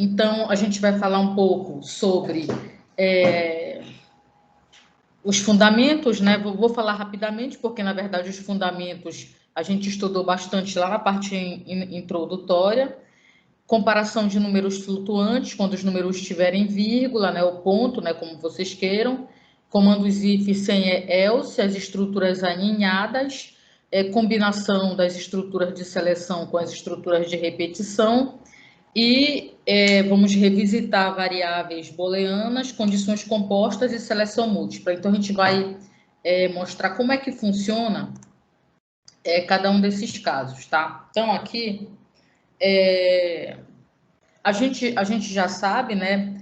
Então, a gente vai falar um pouco sobre os fundamentos, né? Vou falar rapidamente, porque, na verdade, os fundamentos a gente estudou bastante lá na parte introdutória. Comparação de números flutuantes, quando os números tiverem vírgula, né? O ponto, né? Como vocês queiram. Comandos if sem else, as estruturas aninhadas, combinação das estruturas de seleção com as estruturas de repetição. E vamos revisitar variáveis booleanas, condições compostas e seleção múltipla. Então, a gente vai mostrar como é que funciona cada um desses casos, tá? Então, aqui, a gente já sabe, né,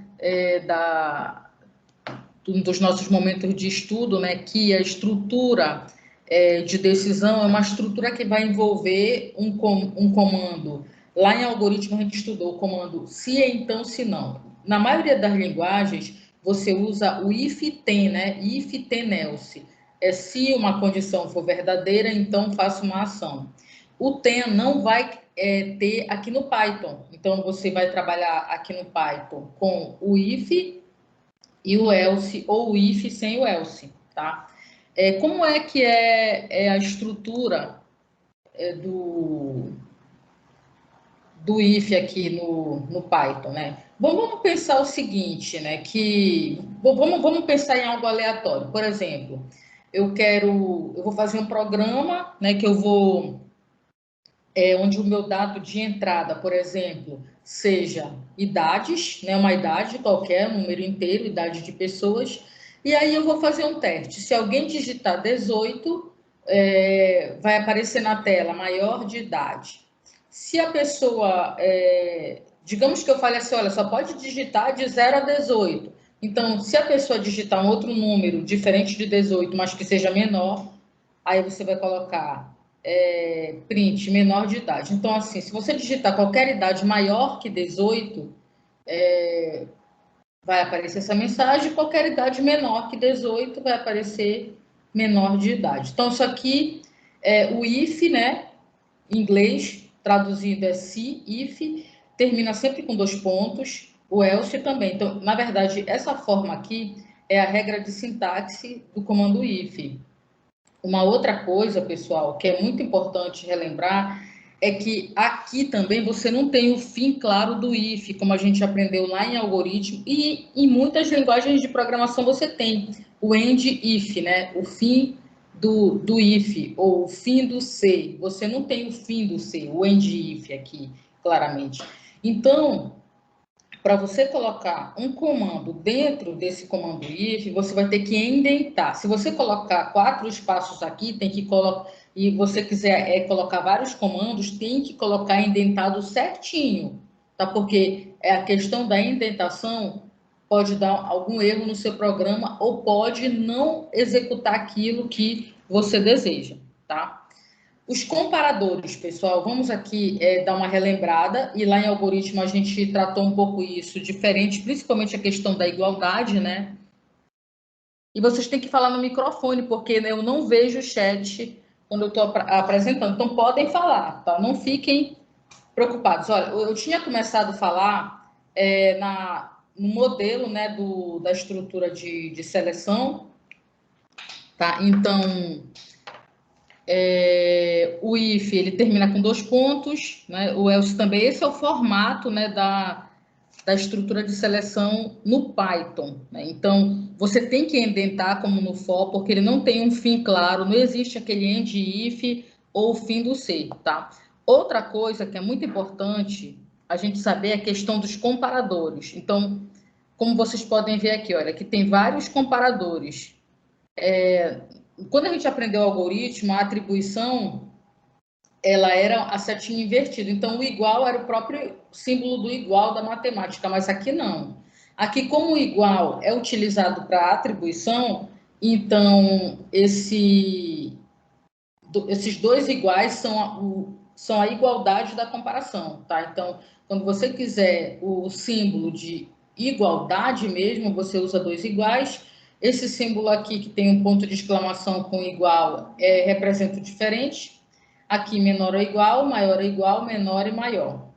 dos nossos momentos de estudo, né, que a estrutura de decisão é uma estrutura que vai envolver um comando. Lá em algoritmo, a gente estudou o comando se, então, se não. Na maioria das linguagens, você usa o if then, né? If then else. Se uma condição for verdadeira, então faça uma ação. O then não vai ter aqui no Python. Então, você vai trabalhar aqui no Python com o if e o else, ou o if sem o else, tá? Como é que é a estrutura do if aqui no Python, né? Vamos pensar o seguinte, né? Vamos pensar em algo aleatório. Por exemplo, eu vou fazer um programa, né? Que eu vou onde o meu dado de entrada, por exemplo, seja idades, né? Uma idade qualquer, um número inteiro, idade de pessoas. E aí eu vou fazer um teste. Se alguém digitar 18, vai aparecer na tela maior de idade. Se a pessoa, digamos que eu fale assim, olha, só pode digitar de 0 a 18. Então, se a pessoa digitar um outro número diferente de 18, mas que seja menor, aí você vai colocar print menor de idade. Então, assim, se você digitar qualquer idade maior que 18, vai aparecer essa mensagem, qualquer idade menor que 18 vai aparecer menor de idade. Então, isso aqui é o if, né? Em inglês, traduzido é se, if, termina sempre com 2 pontos, o else também. Então, na verdade, essa forma aqui é a regra de sintaxe do comando if. Uma outra coisa, pessoal, que é muito importante relembrar, é que aqui também você não tem o fim claro do if, como a gente aprendeu lá em algoritmo, e em muitas linguagens de programação você tem o end if, né? O fim do if, ou o fim do se. Você não tem o fim do se, o end if aqui, claramente. Então, para você colocar um comando dentro desse comando if, você vai ter que indentar. Se você colocar 4 espaços aqui, tem que colocar, e você quiser colocar vários comandos, tem que colocar indentado certinho, tá? Porque a questão da indentação pode dar algum erro no seu programa ou pode não executar aquilo que você deseja, tá? Os comparadores, pessoal, vamos aqui dar uma relembrada, e lá em algoritmo a gente tratou um pouco isso diferente, principalmente a questão da igualdade, né? E vocês têm que falar no microfone, porque né, eu não vejo o chat quando eu estou apresentando, então podem falar, tá? Não fiquem preocupados. Olha, eu tinha começado a falar no modelo, né, da estrutura de seleção, tá? Então, o if ele termina com 2 pontos, né? O else também. Esse é o formato, né, da estrutura de seleção no Python, né? Então, você tem que indentar como no for, porque ele não tem um fim claro, não existe aquele end if ou o fim do se, tá? Outra coisa que é muito importante a gente saber é a questão dos comparadores. Então, como vocês podem ver aqui, olha, que tem vários comparadores. Quando a gente aprendeu o algoritmo, a atribuição ela era a setinha invertida. Então, o igual era o próprio símbolo do igual da matemática, mas aqui não. Aqui, como o igual é utilizado para atribuição, então esses 2 iguais são a igualdade da comparação, tá? Então, quando você quiser o símbolo de igualdade mesmo, você usa 2 iguais. Esse símbolo aqui, que tem um ponto de exclamação com igual, representa o diferente. Aqui, menor ou igual, maior ou igual, menor e maior,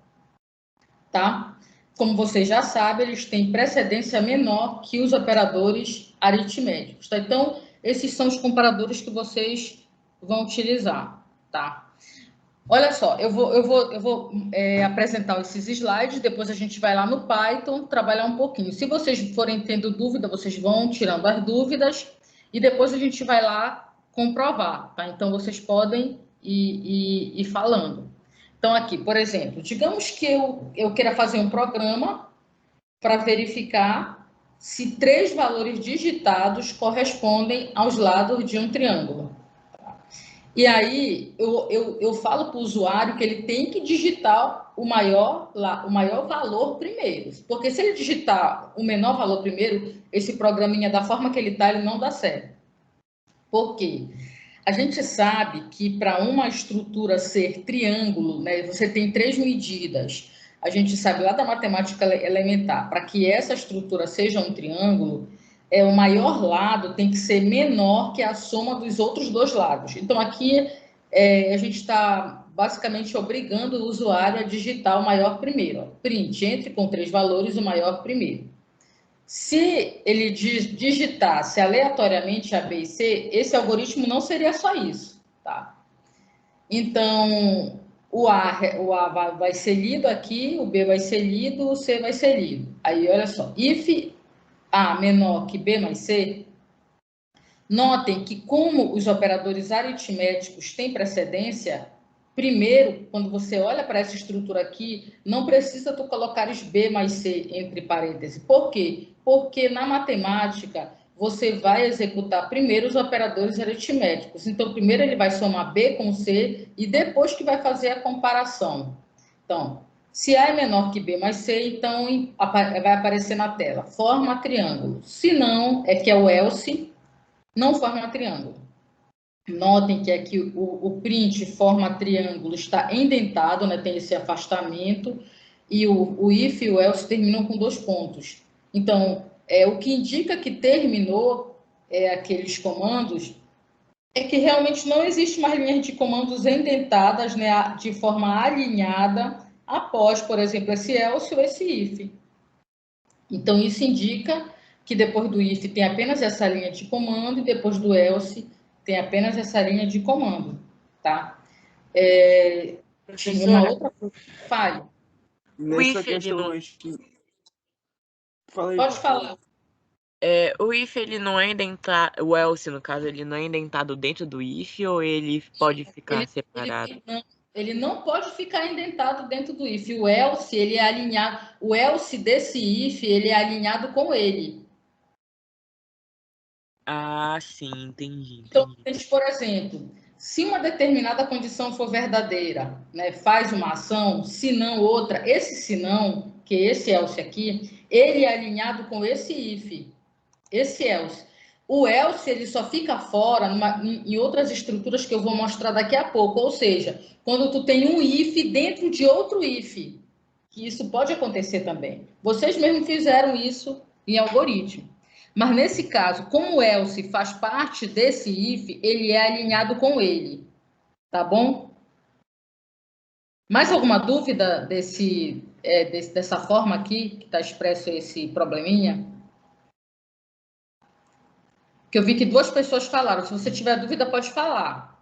tá? como vocês já sabem, eles têm precedência menor que os operadores aritméticos, tá? Então, esses são os comparadores que vocês vão utilizar, tá? Olha só, eu vou apresentar esses slides, depois a gente vai lá no Python trabalhar um pouquinho. Se vocês forem tendo dúvida, vocês vão tirando as dúvidas e depois a gente vai lá comprovar, tá? Então, vocês podem ir falando. Então, aqui, por exemplo, digamos que eu queira fazer um programa para verificar se 3 valores digitados correspondem aos lados de um triângulo. E aí eu falo para o usuário que ele tem que digitar o maior valor primeiro. Porque se ele digitar o menor valor primeiro, esse programinha, da forma que ele está, ele não dá certo. Por quê? A gente sabe que para uma estrutura ser triângulo, né, você tem 3 medidas. A gente sabe lá da matemática elementar, para que essa estrutura seja um triângulo, o maior lado tem que ser menor que a soma dos outros 2 lados. Então, aqui a gente está basicamente obrigando o usuário a digitar o maior primeiro. Ó. Print, entre com 3 valores o maior primeiro. Se ele digitasse aleatoriamente A, B e C, esse algoritmo não seria só isso, tá? Então, o A vai ser lido aqui, o B vai ser lido, o C vai ser lido. Aí, olha só, if A menor que B mais C, notem que como os operadores aritméticos têm precedência, primeiro, quando você olha para essa estrutura aqui, não precisa tu colocares B mais C entre parênteses. Por quê? Porque na matemática, você vai executar primeiro os operadores aritméticos. Então, primeiro ele vai somar B com C e depois que vai fazer a comparação. Então, se A é menor que B mais C, então vai aparecer na tela, forma triângulo. Se não, que é o else, não forma triângulo. Notem que aqui o print forma triângulo está indentado, né? Tem esse afastamento, e o if e o else terminam com 2 pontos. Então, o que indica que terminou aqueles comandos é que realmente não existe mais linhas de comandos indentadas, né, de forma alinhada após, por exemplo, esse else ou esse if. Então, isso indica que depois do if tem apenas essa linha de comando e depois do else tem apenas essa linha de comando, tá? Tinha uma outra falha. Nessa questão, acho que... Pode falar. O if, ele não é indentado, o else, no caso, ele não é indentado dentro do if ou ele pode ficar separado? Ele não pode ficar indentado dentro do if. O else, ele é alinhado, o else desse if, ele é alinhado com ele. Ah, sim, entendi. Então, por exemplo, se uma determinada condição for verdadeira, né, faz uma ação, se não outra, esse se não, que esse else aqui, ele é alinhado com esse if, esse else. O else, ele só fica fora em outras estruturas que eu vou mostrar daqui a pouco, ou seja, quando tu tem um if dentro de outro if, que isso pode acontecer também. Vocês mesmos fizeram isso em algoritmo. Mas nesse caso, como o else faz parte desse if, ele é alinhado com ele, tá bom? Mais alguma dúvida dessa forma aqui, que está expresso esse probleminha? Que eu vi que 2 pessoas falaram. Se você tiver dúvida, pode falar.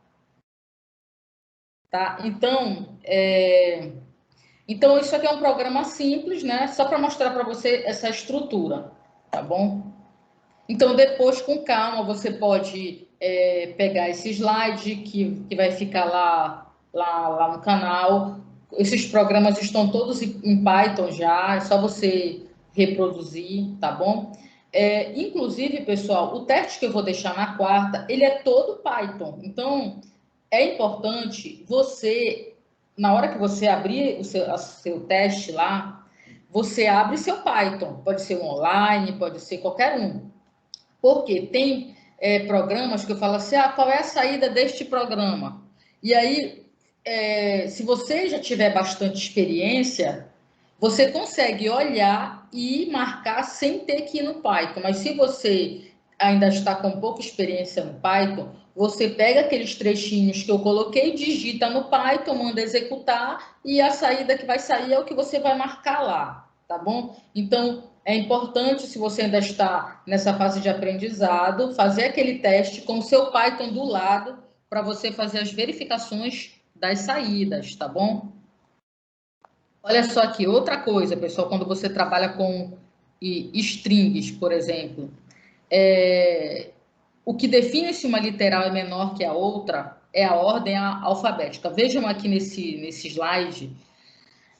Tá? Então, isso aqui é um programa simples, né? Só para mostrar para você essa estrutura, tá bom? Então, depois, com calma, você pode pegar esse slide que vai ficar lá no canal. Esses programas estão todos em Python já, é só você reproduzir, tá bom? Inclusive, pessoal, o teste que eu vou deixar na quarta, ele é todo Python. Então, é importante você, na hora que você abrir o seu teste lá, você abre seu Python. Pode ser um online, pode ser qualquer um. Porque tem programas que eu falo assim, qual é a saída deste programa? E aí, se você já tiver bastante experiência, você consegue olhar e marcar sem ter que ir no Python. Mas se você ainda está com pouca experiência no Python, você pega aqueles trechinhos que eu coloquei, digita no Python, manda executar e a saída que vai sair é o que você vai marcar lá, tá bom? Então, é importante, se você ainda está nessa fase de aprendizado, fazer aquele teste com o seu Python do lado para você fazer as verificações das saídas, tá bom? Olha só aqui, outra coisa, pessoal, quando você trabalha com strings, por exemplo, o que define se uma literal é menor que a outra é a ordem alfabética. Vejam aqui nesse slide,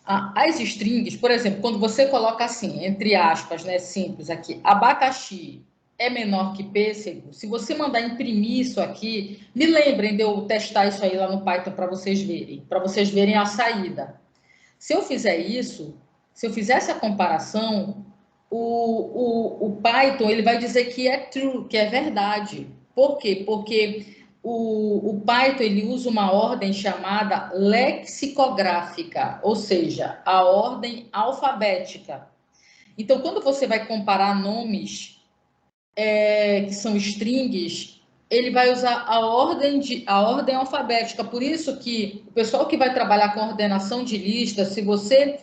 as strings, por exemplo, quando você coloca assim, entre aspas, né, simples aqui, abacaxi é menor que pêssego, se você mandar imprimir isso aqui, me lembrem de eu testar isso aí lá no Python para vocês verem a saída. Se eu fizer isso, se eu fizer essa comparação, o Python ele vai dizer que é true, que é verdade. Por quê? Porque o Python ele usa uma ordem chamada lexicográfica, ou seja, a ordem alfabética. Então, quando você vai comparar nomes que são strings, ele vai usar a ordem alfabética. Por isso que o pessoal que vai trabalhar com ordenação de lista, se você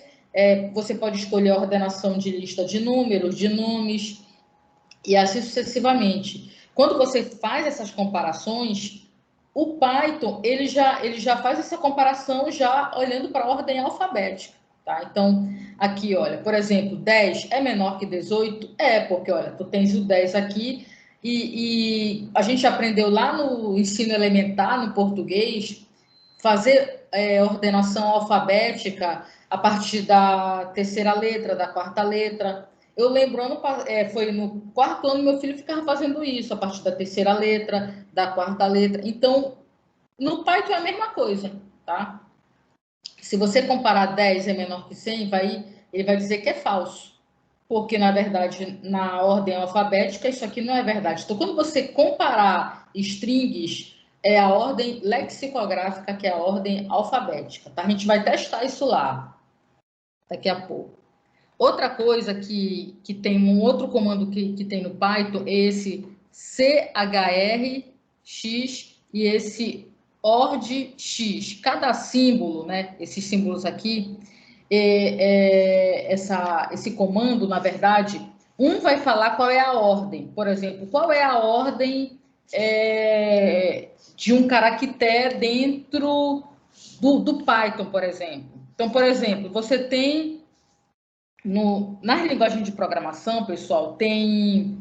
você pode escolher a ordenação de lista de números, de nomes e assim sucessivamente. Quando você faz essas comparações, o Python ele já faz essa comparação já olhando para a ordem alfabética. Tá? Então, aqui, olha, por exemplo, 10 é menor que 18? É, porque, olha, tu tens o 10 aqui e a gente aprendeu lá no ensino elementar, no português, fazer ordenação alfabética a partir da terceira letra, da quarta letra. Eu lembro, foi no quarto ano, meu filho ficava fazendo isso, a partir da terceira letra, da quarta letra. Então, no Python é a mesma coisa, tá? Se você comparar 10 é menor que 100, ele vai dizer que é falso. Porque, na verdade, na ordem alfabética, isso aqui não é verdade. Então, quando você comparar strings, é a ordem lexicográfica, que é a ordem alfabética, tá? A gente vai testar isso lá, daqui a pouco. Outra coisa que tem um outro comando que tem no Python é esse CHRX e esse ORDX. Cada símbolo, né, esses símbolos aqui, esse comando, na verdade, um vai falar qual é a ordem. Por exemplo, qual é a ordem de um caractere dentro do Python, por exemplo. Então, por exemplo, você tem nas linguagens de programação, pessoal, tem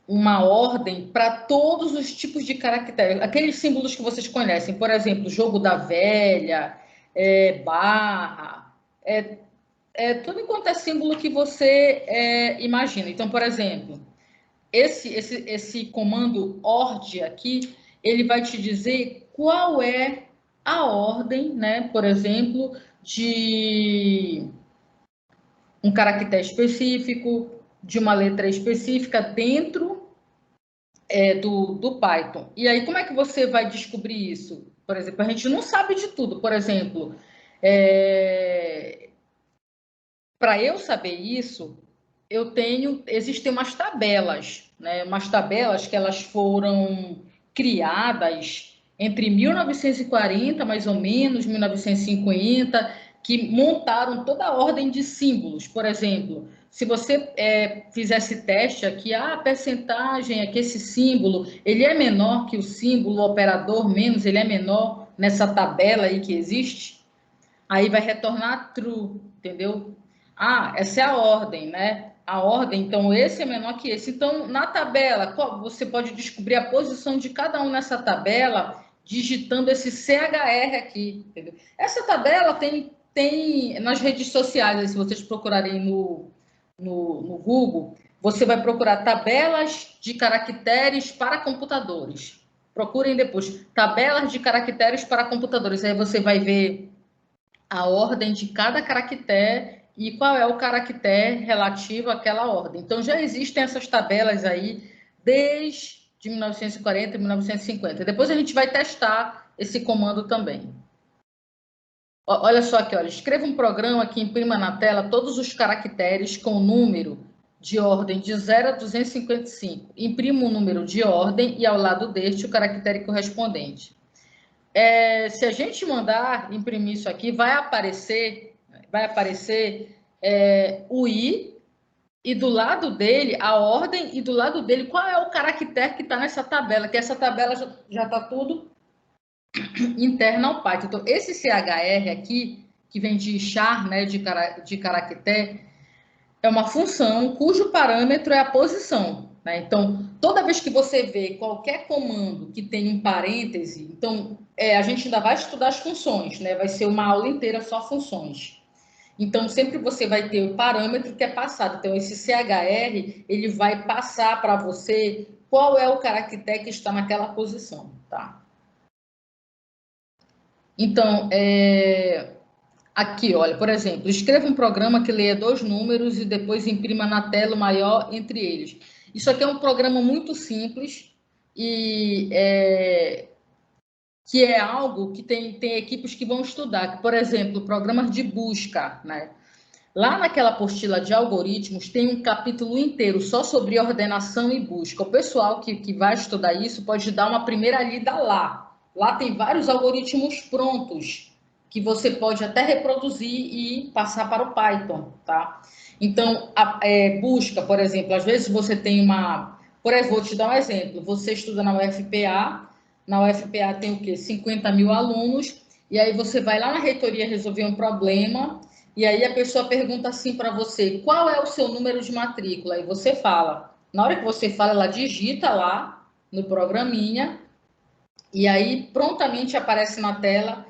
uma ordem para todos os tipos de caracteres, aqueles símbolos que vocês conhecem, por exemplo, jogo da velha, barra, tudo enquanto é símbolo que você imagina. Então, por exemplo, esse comando ORD aqui, ele vai te dizer qual é a ordem, né? Por exemplo, de um caractere específico, de uma letra específica dentro do Python. E aí, como é que você vai descobrir isso? Por exemplo, a gente não sabe de tudo. Por exemplo, para eu saber isso, existem umas tabelas, né? Umas tabelas que elas foram criadas entre 1940, mais ou menos, 1950, que montaram toda a ordem de símbolos. Por exemplo, se você fizesse teste aqui, a percentagem aqui, esse símbolo, ele é menor que o símbolo, o operador menos, ele é menor nessa tabela aí que existe, aí vai retornar true, entendeu? Essa é a ordem, né? A ordem, então, esse é menor que esse. Então, na tabela, você pode descobrir a posição de cada um nessa tabela digitando esse CHR aqui, entendeu? Essa tabela tem nas redes sociais, se vocês procurarem no Google, você vai procurar tabelas de caracteres para computadores. Procurem depois, tabelas de caracteres para computadores. Aí você vai ver a ordem de cada caractere e qual é o caractere relativo àquela ordem. Então, já existem essas tabelas aí desde 1940 e 1950. Depois a gente vai testar esse comando também. Olha só aqui, olha, escreva um programa que imprima na tela todos os caracteres com o número de ordem de 0 a 255. Imprima um número de ordem e ao lado deste o caractere correspondente. Se a gente mandar imprimir isso aqui, vai aparecer o I, e do lado dele, a ordem, e do lado dele, qual é o caractere que está nessa tabela, que essa tabela já está tudo interna ao Python. Então, esse CHR aqui, que vem de char, né, de caractere, é uma função cujo parâmetro é a posição, né? Então, toda vez que você vê qualquer comando que tem um parêntese, então, a gente ainda vai estudar as funções, né? Vai ser uma aula inteira só funções. Então, sempre você vai ter o parâmetro que é passado. Então, esse CHR, ele vai passar para você qual é o caractere que está naquela posição, tá? Então, aqui, olha, por exemplo, escreva um programa que leia 2 números e depois imprima na tela o maior entre eles. Isso aqui é um programa muito simples e que é algo que tem equipes que vão estudar. Por exemplo, programas de busca, né? Lá naquela apostila de algoritmos tem um capítulo inteiro só sobre ordenação e busca. O pessoal que vai estudar isso pode dar uma primeira lida lá. Lá tem vários algoritmos prontos que você pode até reproduzir e passar para o Python, tá? Então, busca, por exemplo, às vezes você tem uma... Por exemplo, vou te dar um exemplo. Você estuda na UFPA, na UFPA tem o quê? 50 mil alunos, e aí você vai lá na reitoria resolver um problema, e aí a pessoa pergunta assim para você, qual é o seu número de matrícula? E você fala. Na hora que você fala, ela digita lá no programinha, e aí prontamente aparece na tela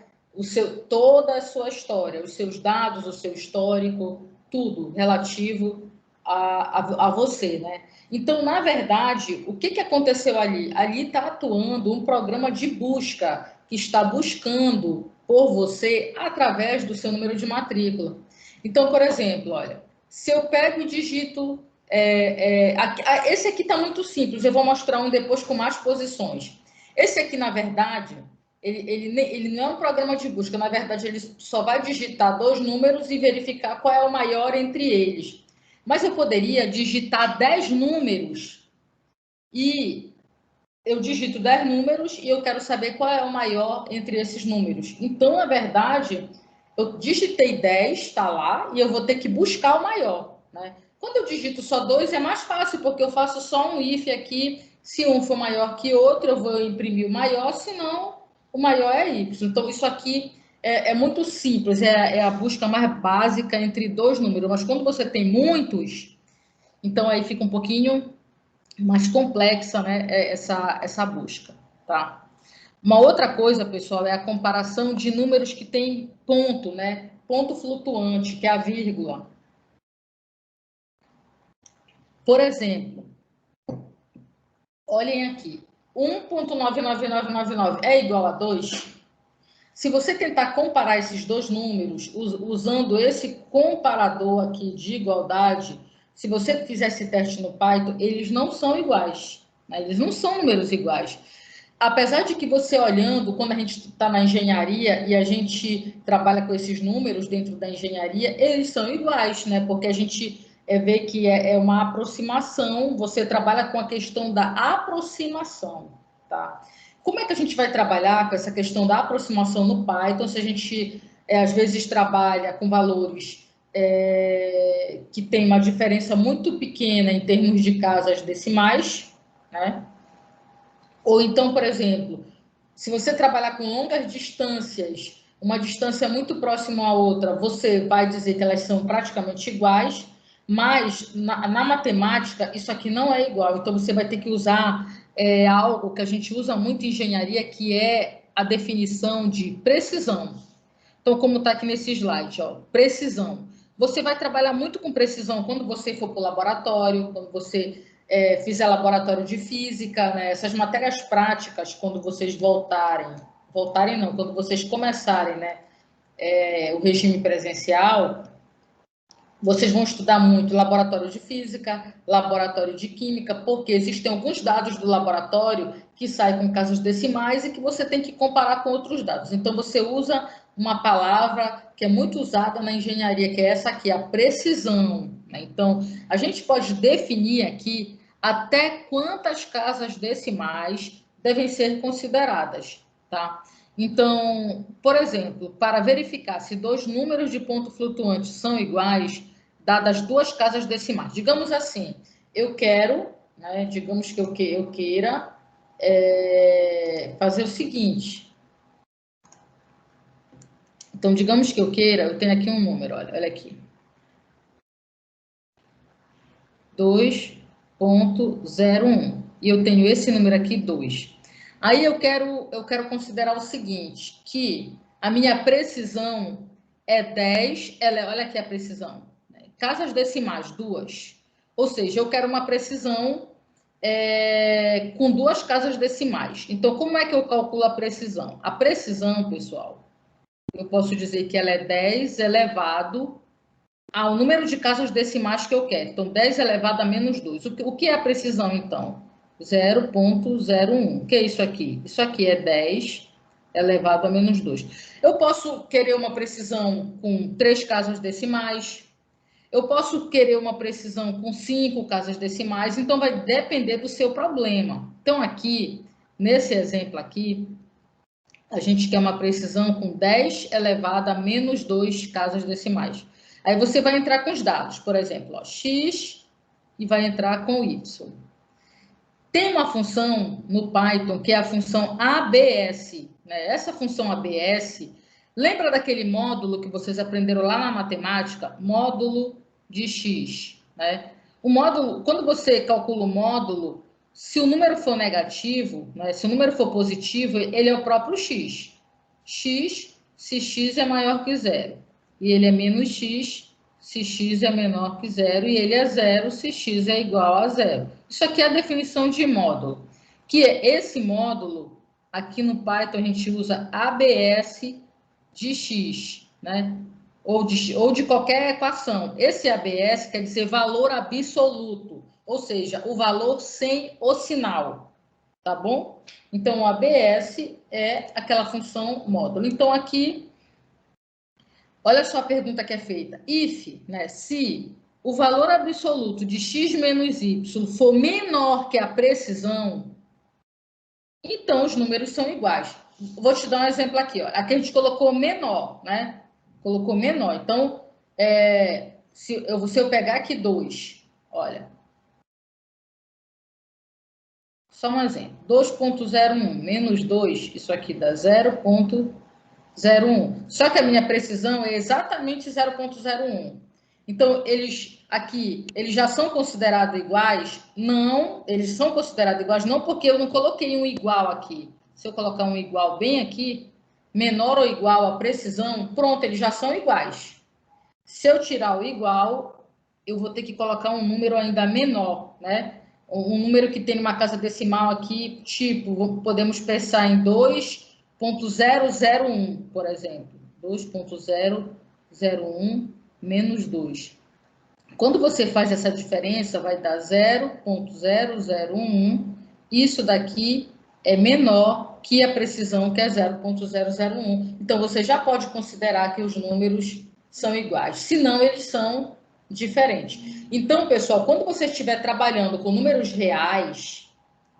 toda a sua história, os seus dados, o seu histórico, tudo relativo a você, né? Então, na verdade, o que aconteceu ali? Ali está atuando um programa de busca que está buscando por você através do seu número de matrícula. Então, por exemplo, olha, se eu pego e digito... esse aqui está muito simples, eu vou mostrar um depois com mais posições. Esse aqui, na verdade, ele não é um programa de busca, na verdade, ele só vai digitar 2 números e verificar qual é o maior entre eles. Mas eu poderia digitar 10 números e eu digito 10 números e eu quero saber qual é o maior entre esses números. Então, na verdade, eu digitei 10, está lá, e eu vou ter que buscar o maior, né? Quando eu digito só 2, é mais fácil, porque eu faço só um if aqui. Se um for maior que outro, eu vou imprimir o maior, senão o maior é y. Então, isso aqui é muito simples, é a busca mais básica entre 2 números. Mas quando você tem muitos, então aí fica um pouquinho mais complexa, né, essa busca, tá? Uma outra coisa, pessoal, é a comparação de números que tem ponto, né? Ponto flutuante, que é a vírgula. Por exemplo, olhem aqui, 1.99999 é igual a 2? Se você tentar comparar esses 2 números usando esse comparador aqui de igualdade, se você fizer esse teste no Python, eles não são iguais, né? Eles não são números iguais. Apesar de que você olhando, quando a gente está na engenharia e a gente trabalha com esses números dentro da engenharia, eles são iguais, né? Porque a gente vê que é uma aproximação, você trabalha com a questão da aproximação, tá? Como é que a gente vai trabalhar com essa questão da aproximação no Python se a gente, às vezes, trabalha com valores que tem uma diferença muito pequena em termos de casas decimais, né? Ou então, por exemplo, se você trabalhar com longas distâncias, uma distância muito próxima à outra, você vai dizer que elas são praticamente iguais, mas na matemática isso aqui não é igual. Então você vai ter que usar algo que a gente usa muito em engenharia, que é a definição de precisão. Então, como está aqui nesse slide, ó, precisão. Você vai trabalhar muito com precisão quando você for para o laboratório, quando você fizer laboratório de física, né? Essas matérias práticas, quando vocês voltarem não, quando vocês começarem, né, o regime presencial, vocês vão estudar muito laboratório de física, laboratório de química, porque existem alguns dados do laboratório que saem com casas decimais e que você tem que comparar com outros dados. Então, você usa uma palavra que é muito usada na engenharia, que é essa aqui, a precisão, né? Então, a gente pode definir aqui até quantas casas decimais devem ser consideradas, tá? Então, por exemplo, para verificar se 2 números de ponto flutuante são iguais, dadas duas casas decimais. Digamos assim, eu quero, né, digamos que eu queira fazer o seguinte. Então, digamos que eu queira, eu tenho aqui um número, olha aqui. 2,01. E eu tenho esse número aqui, 2. Aí eu quero considerar o seguinte, que a minha precisão é 10, olha aqui a precisão, né? Casas decimais, 2. Ou seja, eu quero uma precisão com duas casas decimais. Então, como é que eu calculo a precisão? A precisão, pessoal, eu posso dizer que ela é 10 elevado ao número de casas decimais que eu quero. Então, 10 elevado a menos 2. O que é a precisão, então? 0,01. O que é isso aqui? Isso aqui é 10 elevado a menos 2. Eu posso querer uma precisão com 3 casas decimais. Eu posso querer uma precisão com 5 casas decimais. Então, vai depender do seu problema. Então, aqui, nesse exemplo aqui, a gente quer uma precisão com 10 elevado a menos 2 casas decimais. Aí você vai entrar com os dados, por exemplo, ó, x e vai entrar com y. Tem uma função no Python que é a função ABS. Né? Essa função ABS, lembra daquele módulo que vocês aprenderam lá na matemática? Módulo de x. Né? O módulo, quando você calcula o módulo, se o número for negativo, né, se o número for positivo, ele é o próprio x. X, se x é maior que zero. E ele é menos x, se x é menor que zero. E ele é zero, se x é igual a zero. Isso aqui é a definição de módulo. Que é esse módulo, aqui no Python a gente usa ABS de x, né? Ou de qualquer equação. Esse ABS quer dizer valor absoluto. Ou seja, o valor sem o sinal, tá bom? Então, o ABS é aquela função módulo. Então, aqui, olha só a pergunta que é feita. If, né, se o valor absoluto de x menos y for menor que a precisão, então os números são iguais. Vou te dar um exemplo aqui. Ó. Aqui a gente colocou menor, né? Colocou menor. Então, se eu pegar aqui 2, olha... Só um exemplo. 2,01 menos 2, isso aqui dá 0,01. Só que a minha precisão é exatamente 0,01. Então, eles já são considerados iguais? Não, eles são considerados iguais não porque eu não coloquei um igual aqui. Se eu colocar um igual bem aqui, menor ou igual à precisão, pronto, eles já são iguais. Se eu tirar o igual, eu vou ter que colocar um número ainda menor, né? Um número que tem uma casa decimal aqui, tipo, podemos pensar em 2,001, por exemplo. 2,001 menos 2. Quando você faz essa diferença, vai dar 0,001. Isso daqui é menor que a precisão, que é 0,001. Então, você já pode considerar que os números são iguais. Se não, eles são diferente. Então, pessoal, quando você estiver trabalhando com números reais,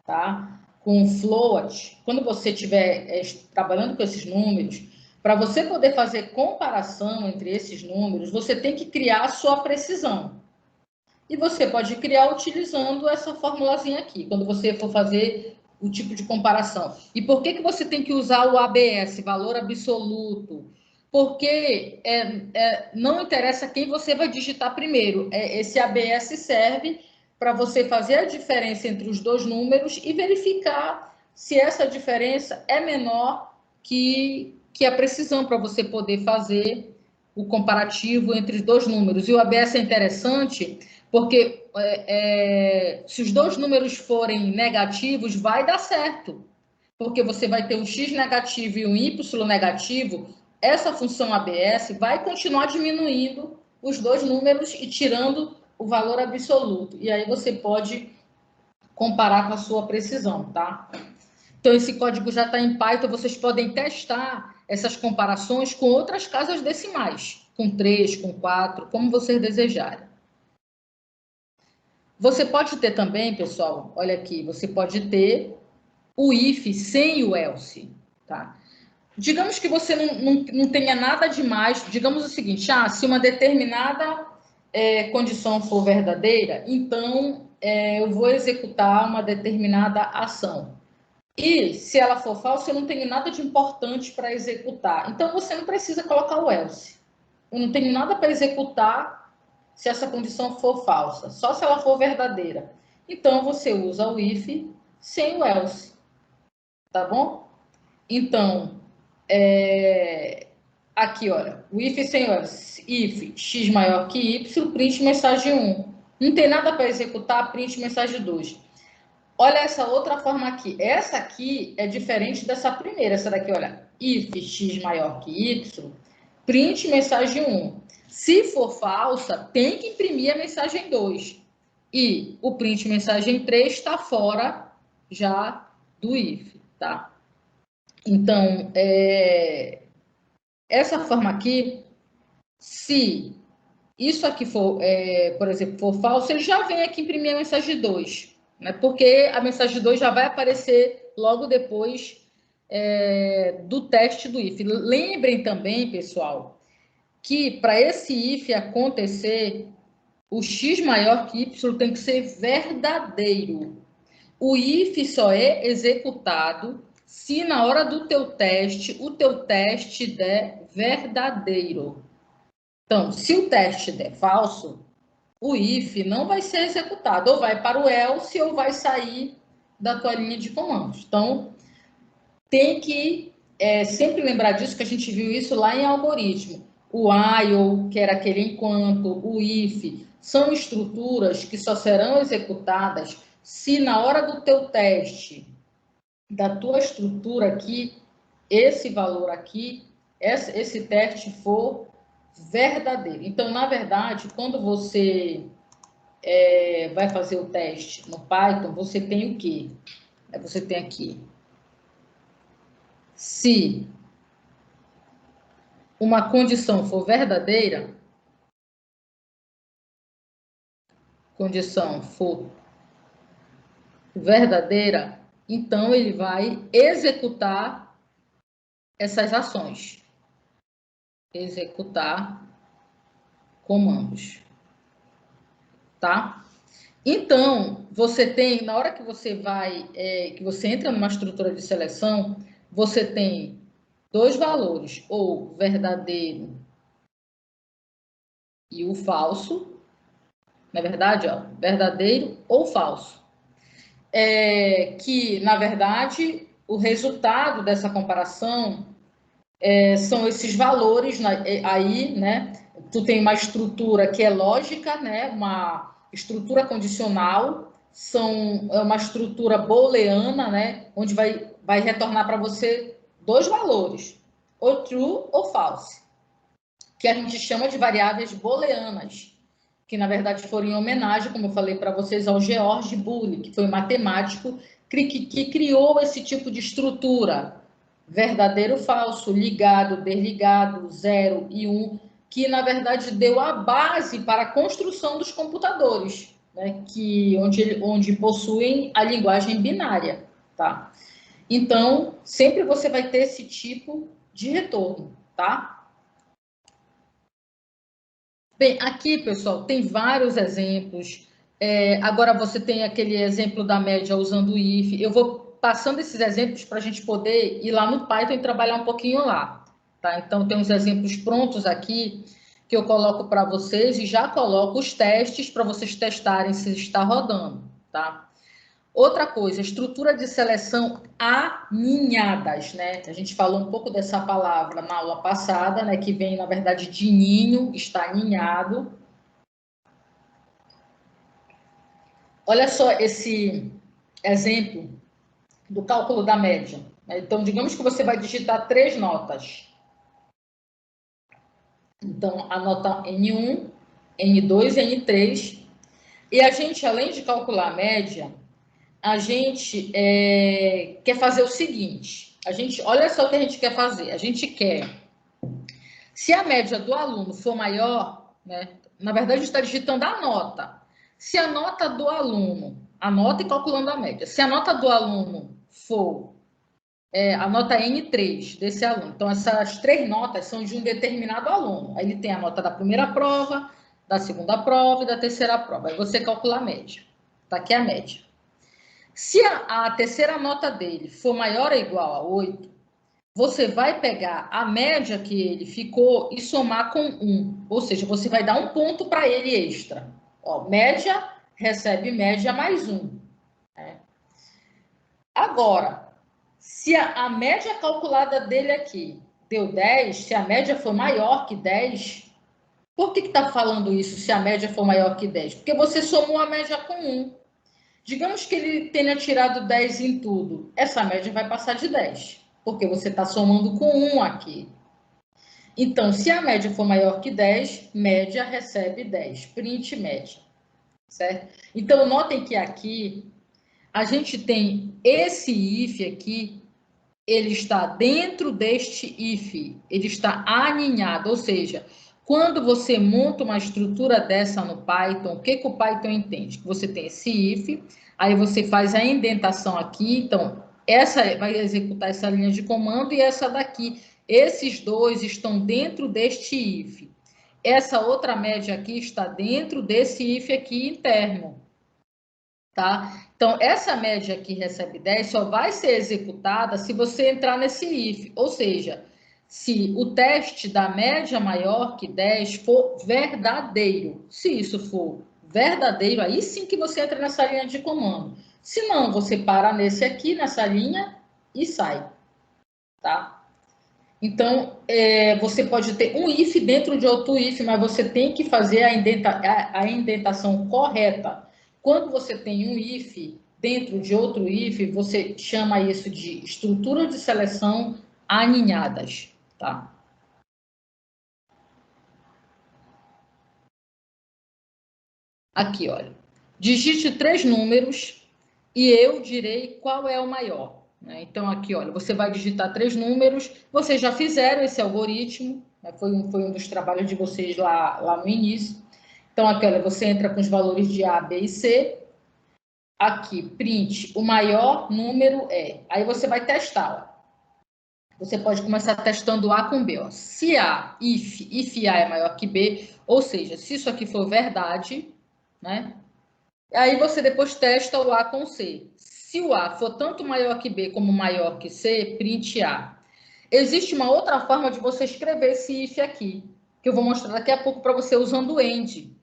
tá? Com float, quando você estiver trabalhando com esses números, para você poder fazer comparação entre esses números, você tem que criar a sua precisão. E você pode criar utilizando essa formulazinha aqui, quando você for fazer o tipo de comparação. E por que você tem que usar o ABS, valor absoluto? Porque não interessa quem você vai digitar primeiro. Esse ABS serve para você fazer a diferença entre os dois números e verificar se essa diferença é menor que a precisão, para você poder fazer o comparativo entre os dois números. E o ABS é interessante porque se os dois números forem negativos, vai dar certo. Porque você vai ter um x negativo e um y negativo. Essa função ABS vai continuar diminuindo os dois números e tirando o valor absoluto. E aí você pode comparar com a sua precisão, tá? Então, esse código já está em Python. Vocês podem testar essas comparações com outras casas decimais, com 3, com 4, como vocês desejarem. Você pode ter também, pessoal, olha aqui, você pode ter o if sem o else, tá? Digamos que você não tenha nada demais, digamos o seguinte, se uma determinada condição for verdadeira, então eu vou executar uma determinada ação. E se ela for falsa, eu não tenho nada de importante para executar. Então você não precisa colocar o else. Eu não tenho nada para executar se essa condição for falsa, só se ela for verdadeira. Então você usa o if sem o else, tá bom? Então, aqui, olha, o if sem o else, if x maior que y, print mensagem 1. Não tem nada para executar, print mensagem 2. Olha essa outra forma aqui. Essa aqui é diferente dessa primeira. Essa daqui, olha, if x maior que y, print mensagem 1. Se for falsa, tem que imprimir a mensagem 2. E o print mensagem 3 está fora já do if, tá? Então, essa forma aqui, se isso aqui for, por exemplo, for falso, ele já vem aqui imprimir a mensagem 2, né? Porque a mensagem 2 já vai aparecer logo depois do teste do if. Lembrem também, pessoal, que para esse if acontecer, o x maior que y tem que ser verdadeiro. O if só é executado se na hora do teu teste, o teu teste der verdadeiro. Então, se o teste der falso, o if não vai ser executado, ou vai para o else ou vai sair da tua linha de comandos. Então, tem que sempre lembrar disso, que a gente viu isso lá em algoritmo. O while, que era aquele enquanto, o if, são estruturas que só serão executadas se na hora do teu teste, da tua estrutura aqui, esse valor aqui, esse teste for verdadeiro. Então, na verdade, quando você vai fazer o teste no Python, você tem o quê? Você tem aqui, se uma condição for verdadeira, então ele vai executar essas ações. Executar comandos. Tá? Então, você tem, na hora que você que você entra numa estrutura de seleção, você tem dois valores, ou verdadeiro e o falso. Na verdade, ó, verdadeiro ou falso. Que, na verdade, o resultado dessa comparação são esses valores aí, né? Tu tem uma estrutura que é lógica, né? Uma estrutura condicional, é uma estrutura booleana, né? Onde vai retornar para você dois valores, ou true ou false, que a gente chama de variáveis booleanas, que na verdade foram em homenagem, como eu falei para vocês, ao George Boole, que foi um matemático que criou esse tipo de estrutura, verdadeiro, falso, ligado, desligado, 0 e 1, que na verdade deu a base para a construção dos computadores, né? onde possuem a linguagem binária, tá? Então, sempre você vai ter esse tipo de retorno, tá? Bem, aqui, pessoal, tem vários exemplos. Agora você tem aquele exemplo da média usando o if. Eu vou passando esses exemplos para a gente poder ir lá no Python e trabalhar um pouquinho lá. Tá? Então, tem uns exemplos prontos aqui que eu coloco para vocês e já coloco os testes para vocês testarem se está rodando. Tá? Outra coisa, estrutura de seleção aninhadas, né? A gente falou um pouco dessa palavra na aula passada, né? Que vem, na verdade, de ninho, está aninhado. Olha só esse exemplo do cálculo da média. Então, digamos que você vai digitar 3 notas. Então, a nota N1, N2 e N3. E a gente, além de calcular a média, a gente quer fazer o seguinte. Olha só o que a gente quer fazer. A gente quer, se a média do aluno for maior, né? Na verdade, a gente está digitando a nota. Se a nota do aluno, a nota e calculando a média. Se a nota do aluno for a nota N3 desse aluno, então essas 3 notas são de um determinado aluno. Aí ele tem a nota da primeira prova, da segunda prova e da terceira prova. Aí você calcula a média. Tá aqui a média. Se a terceira nota dele for maior ou igual a 8, você vai pegar a média que ele ficou e somar com 1. Ou seja, você vai dar um ponto para ele extra. Ó, média recebe média mais 1. Né? Agora, se a média calculada dele aqui deu 10, se a média for maior que 10, por que está falando isso, se a média for maior que 10? Porque você somou a média com 1. Digamos que ele tenha tirado 10 em tudo. Essa média vai passar de 10, porque você está somando com 1 aqui. Então, se a média for maior que 10, média recebe 10. Print média. Certo? Então, notem que aqui a gente tem esse if aqui, ele está dentro deste if, ele está aninhado, ou seja, quando você monta uma estrutura dessa no Python, o que o Python entende? Que você tem esse if, aí você faz a indentação aqui, então essa vai executar essa linha de comando e essa daqui. Esses dois estão dentro deste if. Essa outra média aqui está dentro desse if aqui interno. Tá? Então, essa média aqui recebe 10 só vai ser executada se você entrar nesse if. Ou seja, se o teste da média maior que 10 for verdadeiro. Se isso for verdadeiro, aí sim que você entra nessa linha de comando. Se não, você para nesse aqui, nessa linha, e sai. Tá? Então, você pode ter um if dentro de outro if, mas você tem que fazer a indentação correta. Quando você tem um if dentro de outro if, você chama isso de estrutura de seleção aninhadas, tá? Aqui, olha. Digite 3 números e eu direi qual é o maior. Né? Então, aqui, olha, você vai digitar 3 números. Vocês já fizeram esse algoritmo, né? Foi um dos trabalhos de vocês lá no início. Então, aqui, olha, você entra com os valores de A, B e C. Aqui, print, o maior número é. Aí você vai testar, ó. Você pode começar testando A com B. Ó. Se A, if A é maior que B, ou seja, se isso aqui for verdade, né? Aí você depois testa o A com C. Se o A for tanto maior que B como maior que C, print A. Existe uma outra forma de você escrever esse if aqui, que eu vou mostrar daqui a pouco para você usando o AND.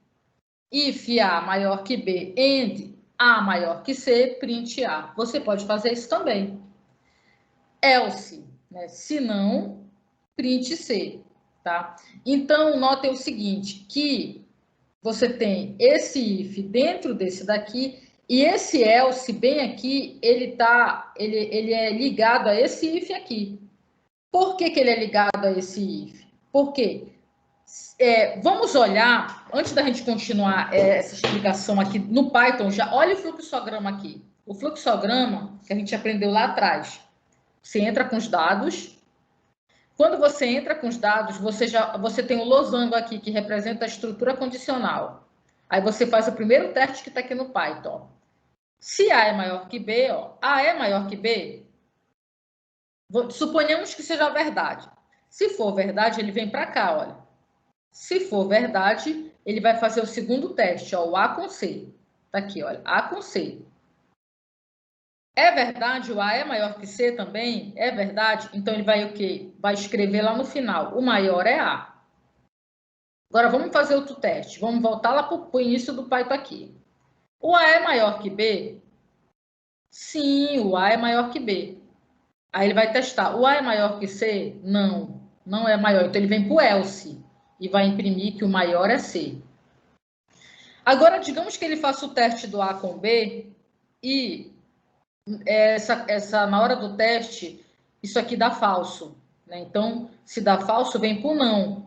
If A maior que B, AND A maior que C, print A. Você pode fazer isso também. Else, né? Se não, print C, tá? Então, notem o seguinte, que você tem esse if dentro desse daqui e esse else bem aqui, ele é ligado a esse if aqui. Por que ele é ligado a esse if? Porque vamos olhar, antes da gente continuar essa explicação aqui no Python, já olha o fluxograma aqui. O fluxograma que a gente aprendeu lá atrás. Você entra com os dados. Quando você entra com os dados, você tem o losango aqui, que representa a estrutura condicional. Aí você faz o primeiro teste que está aqui no Python. Se A é maior que B, ó, A é maior que B, suponhamos que seja verdade. Se for verdade, ele vem para cá, olha. Se for verdade, ele vai fazer o segundo teste, ó, o A com C. Tá aqui, olha, A com C. É verdade, o A é maior que C também? É verdade? Então, ele vai o quê? Vai escrever lá no final, o maior é A. Agora, vamos fazer outro teste. Vamos voltar lá para o início do Python aqui. O A é maior que B? Sim, o A é maior que B. Aí ele vai testar. O A é maior que C? Não, não é maior. Então, ele vem para o else e vai imprimir que o maior é C. Agora, digamos que ele faça o teste do A com B e na hora do teste, isso aqui dá falso. Né? Então, se dá falso, vem para o não.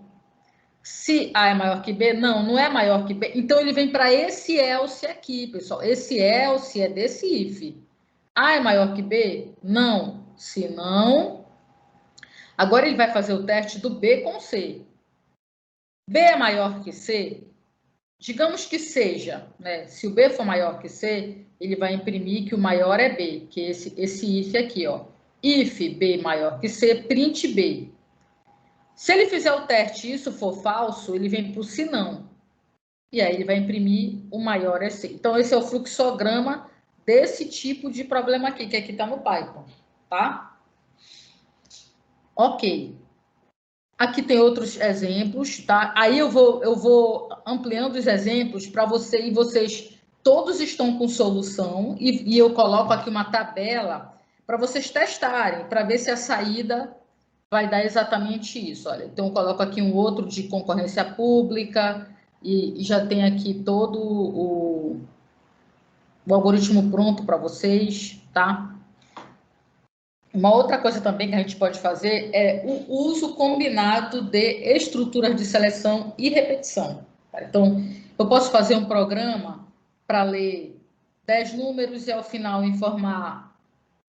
Se A é maior que B, não é maior que B. Então, ele vem para esse else aqui, pessoal. Esse else é desse if. A é maior que B? Não. Se não... Agora, ele vai fazer o teste do B com C. B é maior que C? Digamos que seja, né? Se o B for maior que C, ele vai imprimir que o maior é B, que é esse if aqui, ó. If B maior que C, print B. Se ele fizer o teste e isso for falso, ele vem para o se não. E aí ele vai imprimir o maior EC. Então, esse é o fluxograma desse tipo de problema aqui, que aqui está no Python, tá? Ok. Aqui tem outros exemplos, tá? Aí eu vou ampliando os exemplos para você, e vocês todos estão com solução, e eu coloco aqui uma tabela para vocês testarem, para ver se a saída vai dar exatamente isso. Olha, então eu coloco aqui um outro de concorrência pública, e já tem aqui todo o algoritmo pronto para vocês, tá? Uma outra coisa também que a gente pode fazer é o uso combinado de estruturas de seleção e repetição. Então, eu posso fazer um programa para ler 10 números e, ao final, informar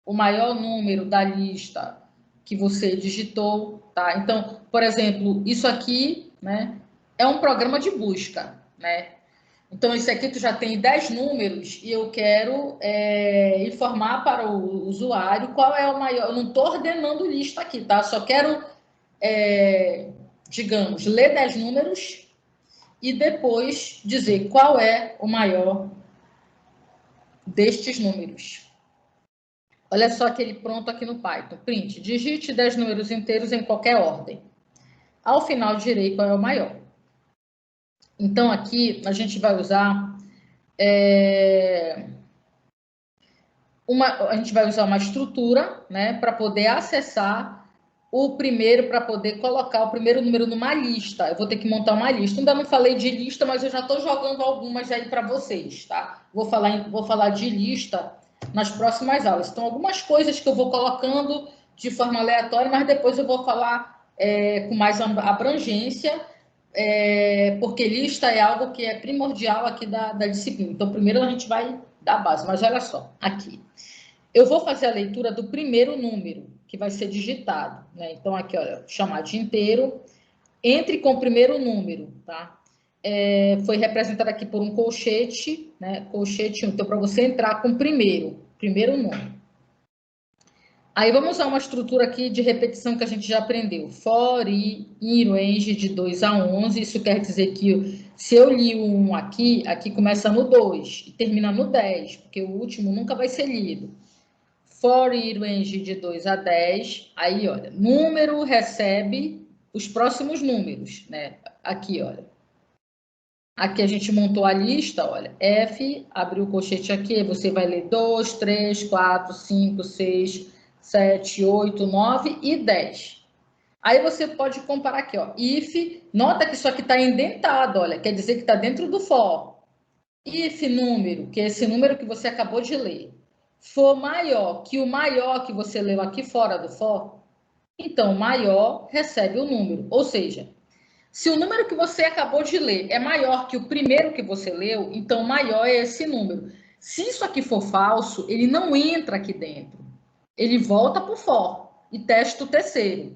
o maior número da lista que você digitou, tá? Então, por exemplo, isso aqui, né, é um programa de busca, né? Então, isso aqui tu já tem 10 números e eu quero informar para o usuário qual é o maior. Eu não estou ordenando lista aqui, tá? Só quero, digamos, ler 10 números e depois dizer qual é o maior destes números. Olha só aquele pronto aqui no Python. Print, digite 10 números inteiros em qualquer ordem. Ao final, direi qual é o maior. Então, aqui a gente vai usar... a gente vai usar uma estrutura, né, para poder acessar o primeiro, para poder colocar o primeiro número numa lista. Eu vou ter que montar uma lista. Ainda não falei de lista, mas eu já estou jogando algumas aí para vocês, tá? Vou falar de lista nas próximas aulas. Então, algumas coisas que eu vou colocando de forma aleatória, mas depois eu vou falar com mais abrangência, porque lista é algo que é primordial aqui da disciplina. Então, primeiro a gente vai dar a base, mas olha só, aqui. Eu vou fazer a leitura do primeiro número que vai ser digitado, né? Então, aqui, olha, chamar de inteiro, entre com o primeiro número, tá? Foi representado aqui por um colchete, né? Colchete 1. Então, para você entrar com o primeiro número. Aí vamos usar uma estrutura aqui de repetição que a gente já aprendeu. For, i, in range de 2 a 11. Isso quer dizer que se eu li o 1 aqui, aqui começa no 2 e termina no 10, porque o último nunca vai ser lido. For in range de 2 a 10. Aí, olha, número recebe os próximos números, né? Aqui, olha. Aqui a gente montou a lista, olha. F, abriu o colchete aqui, você vai ler 2, 3, 4, 5, 6... 7, 8, 9 e 10. Aí você pode comparar aqui, ó. If, nota que isso aqui está indentado, olha, quer dizer que está dentro do for. If número, que é esse número que você acabou de ler, for maior que o maior que você leu aqui fora do for, então o maior recebe o número. Ou seja, se o número que você acabou de ler é maior que o primeiro que você leu, então maior é esse número. Se isso aqui for falso, ele não entra aqui dentro. Ele volta para o for e testa o terceiro.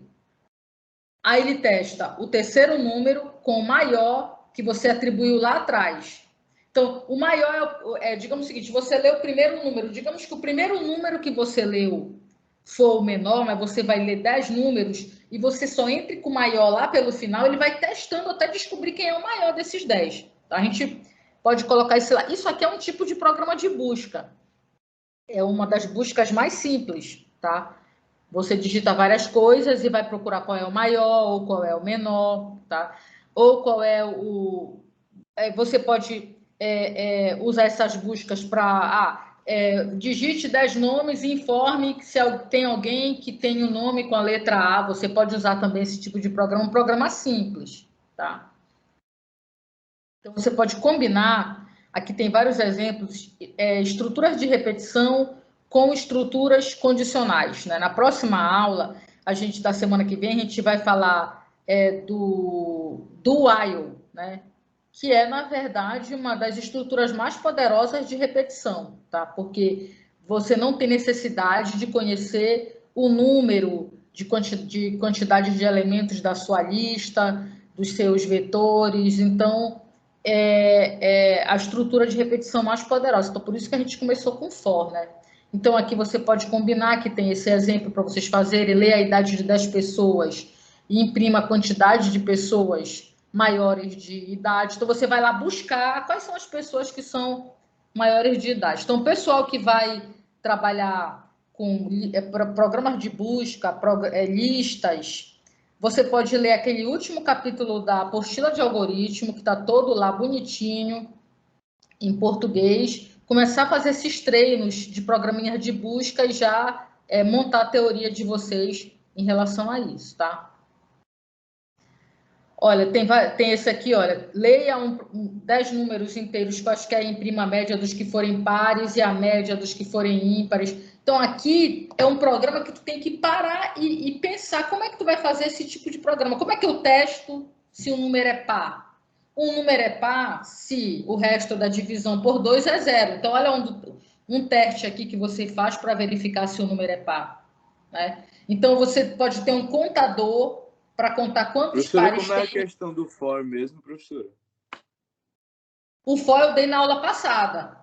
Aí ele testa o terceiro número com o maior que você atribuiu lá atrás. Então, o maior digamos o seguinte, você leu o primeiro número, digamos que o primeiro número que você leu for o menor, mas você vai ler 10 números e você só entre com o maior lá pelo final, ele vai testando até descobrir quem é o maior desses 10. Tá? A gente pode colocar isso lá. Isso aqui é um tipo de programa de busca. É uma das buscas mais simples, tá? Você digita várias coisas e vai procurar qual é o maior ou qual é o menor, tá? Ou qual é o... Você pode usar essas buscas para... digite 10 nomes e informe que se tem alguém que tem o nome com a letra A. Você pode usar também esse tipo de programa, um programa simples, tá? Então, você pode combinar... Aqui tem vários exemplos, estruturas de repetição com estruturas condicionais, né? Na próxima aula, da semana que vem, a gente vai falar do while, né? Que é, na verdade, uma das estruturas mais poderosas de repetição, tá? Porque você não tem necessidade de conhecer o número de quantidade de elementos da sua lista, dos seus vetores, então... a estrutura de repetição mais poderosa. Então, por isso que a gente começou com for, né? Então, aqui você pode combinar, que tem esse exemplo para vocês fazerem, ler a idade de 10 pessoas e imprima a quantidade de pessoas maiores de idade. Então, você vai lá buscar quais são as pessoas que são maiores de idade. Então, o pessoal que vai trabalhar com programas de busca, listas, você pode ler aquele último capítulo da apostila de algoritmo, que está todo lá bonitinho, em português, começar a fazer esses treinos de programinha de busca e já montar a teoria de vocês em relação a isso, tá? Olha, tem esse aqui, olha, leia 10 números inteiros quaisquer em prima a média dos que forem pares e a média dos que forem ímpares. Então, aqui é um programa que tu tem que parar e pensar como é que tu vai fazer esse tipo de programa. Como é que eu testo se um número é par? Um número é par se o resto da divisão por 2 é 0. Então, olha um teste aqui que você faz para verificar se o número é par, né? Então, você pode ter um contador para contar quantos professora, pares como é a tem. questão do for mesmo, professora? O for eu dei na aula passada.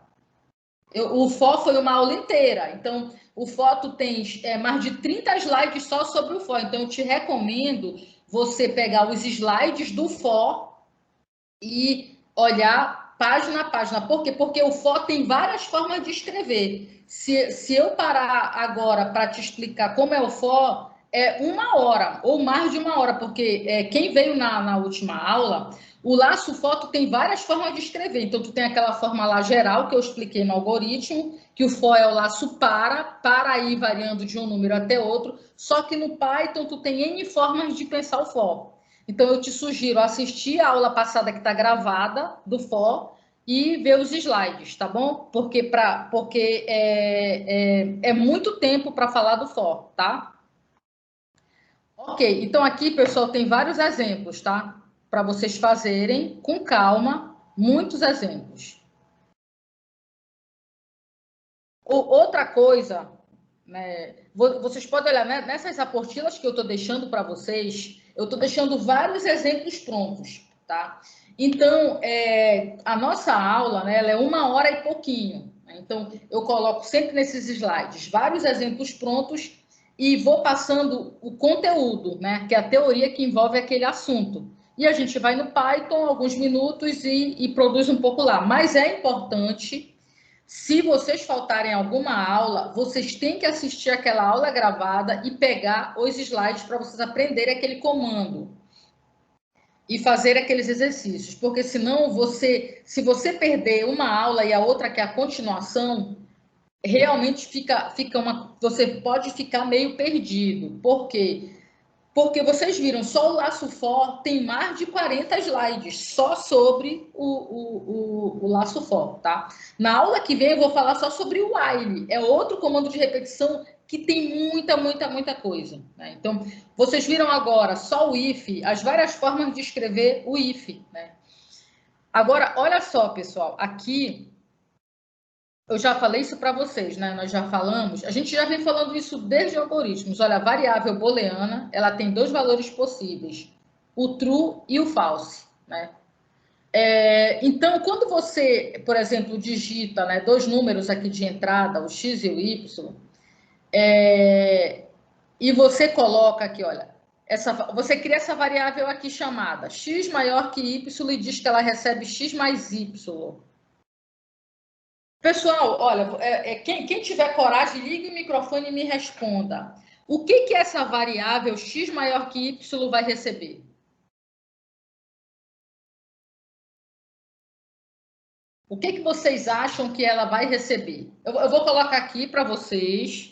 O for foi uma aula inteira. Então, o for tu tens mais de 30 slides só sobre o for. Então, eu te recomendo você pegar os slides do for e olhar página a página. Por quê? Porque o for tem várias formas de escrever. Se eu parar agora para te explicar como é o for, é 1 hora ou mais de 1 hora, porque quem veio na última aula, o laço foto tem várias formas de escrever. Então, tu tem aquela forma lá geral que eu expliquei no algoritmo, que o for é o laço para aí variando de um número até outro. Só que no Python, tu tem N formas de pensar o for. Então, eu te sugiro assistir a aula passada que está gravada do for e ver os slides, tá bom? Porque é muito tempo para falar do for, tá? Ok, então aqui, pessoal, tem vários exemplos, tá? Para vocês fazerem com calma, muitos exemplos. Outra coisa, né, vocês podem olhar nessas apostilas que eu estou deixando para vocês, eu estou deixando vários exemplos prontos, tá? Então, a nossa aula, né, ela é 1 hora e pouquinho. Né? Então, eu coloco sempre nesses slides vários exemplos prontos e vou passando o conteúdo, né, que é a teoria que envolve aquele assunto. E a gente vai no Python alguns minutos e produz um pouco lá. Mas é importante, se vocês faltarem alguma aula, vocês têm que assistir aquela aula gravada e pegar os slides para vocês aprenderem aquele comando e fazer aqueles exercícios, porque senão se você perder uma aula e a outra que é a continuação, realmente você pode ficar meio perdido. Por quê? Porque vocês viram, só o laço for tem mais de 40 slides só sobre o laço for, tá? Na aula que vem eu vou falar só sobre o while, é outro comando de repetição que tem muita coisa, né? Então, vocês viram agora só o if, as várias formas de escrever o if, né? Agora, olha só, pessoal, aqui eu já falei isso para vocês, né? Nós já falamos, a gente já vem falando isso desde algoritmos. Olha, a variável booleana, ela tem 2 valores possíveis, o true e o false, né? Então, quando você, por exemplo, digita, né, 2 números aqui de entrada, o x e o y, e você coloca aqui, olha, você cria essa variável aqui chamada x maior que y e diz que ela recebe x mais y. Pessoal, olha, quem tiver coragem, ligue o microfone e me responda. O que essa variável x maior que y vai receber? O que vocês acham que ela vai receber? Eu vou colocar aqui para vocês.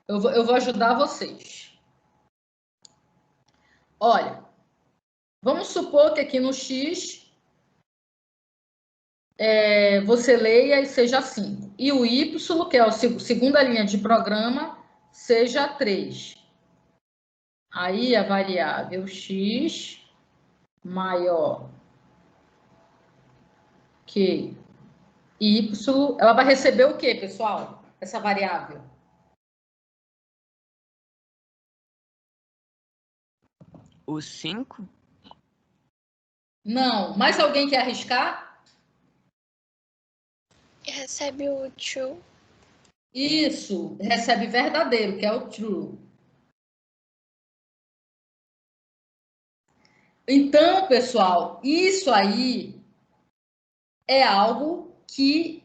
Eu vou ajudar vocês. Olha, vamos supor que aqui no x você leia e seja 5. E o y, que é a segunda linha de programa, seja 3. Aí a variável x maior que y, ela vai receber o quê, pessoal? Essa variável? O 5? Não. Mais alguém quer arriscar? Recebe o true. Isso. Recebe verdadeiro, que é o true. Então, pessoal, isso aí é algo que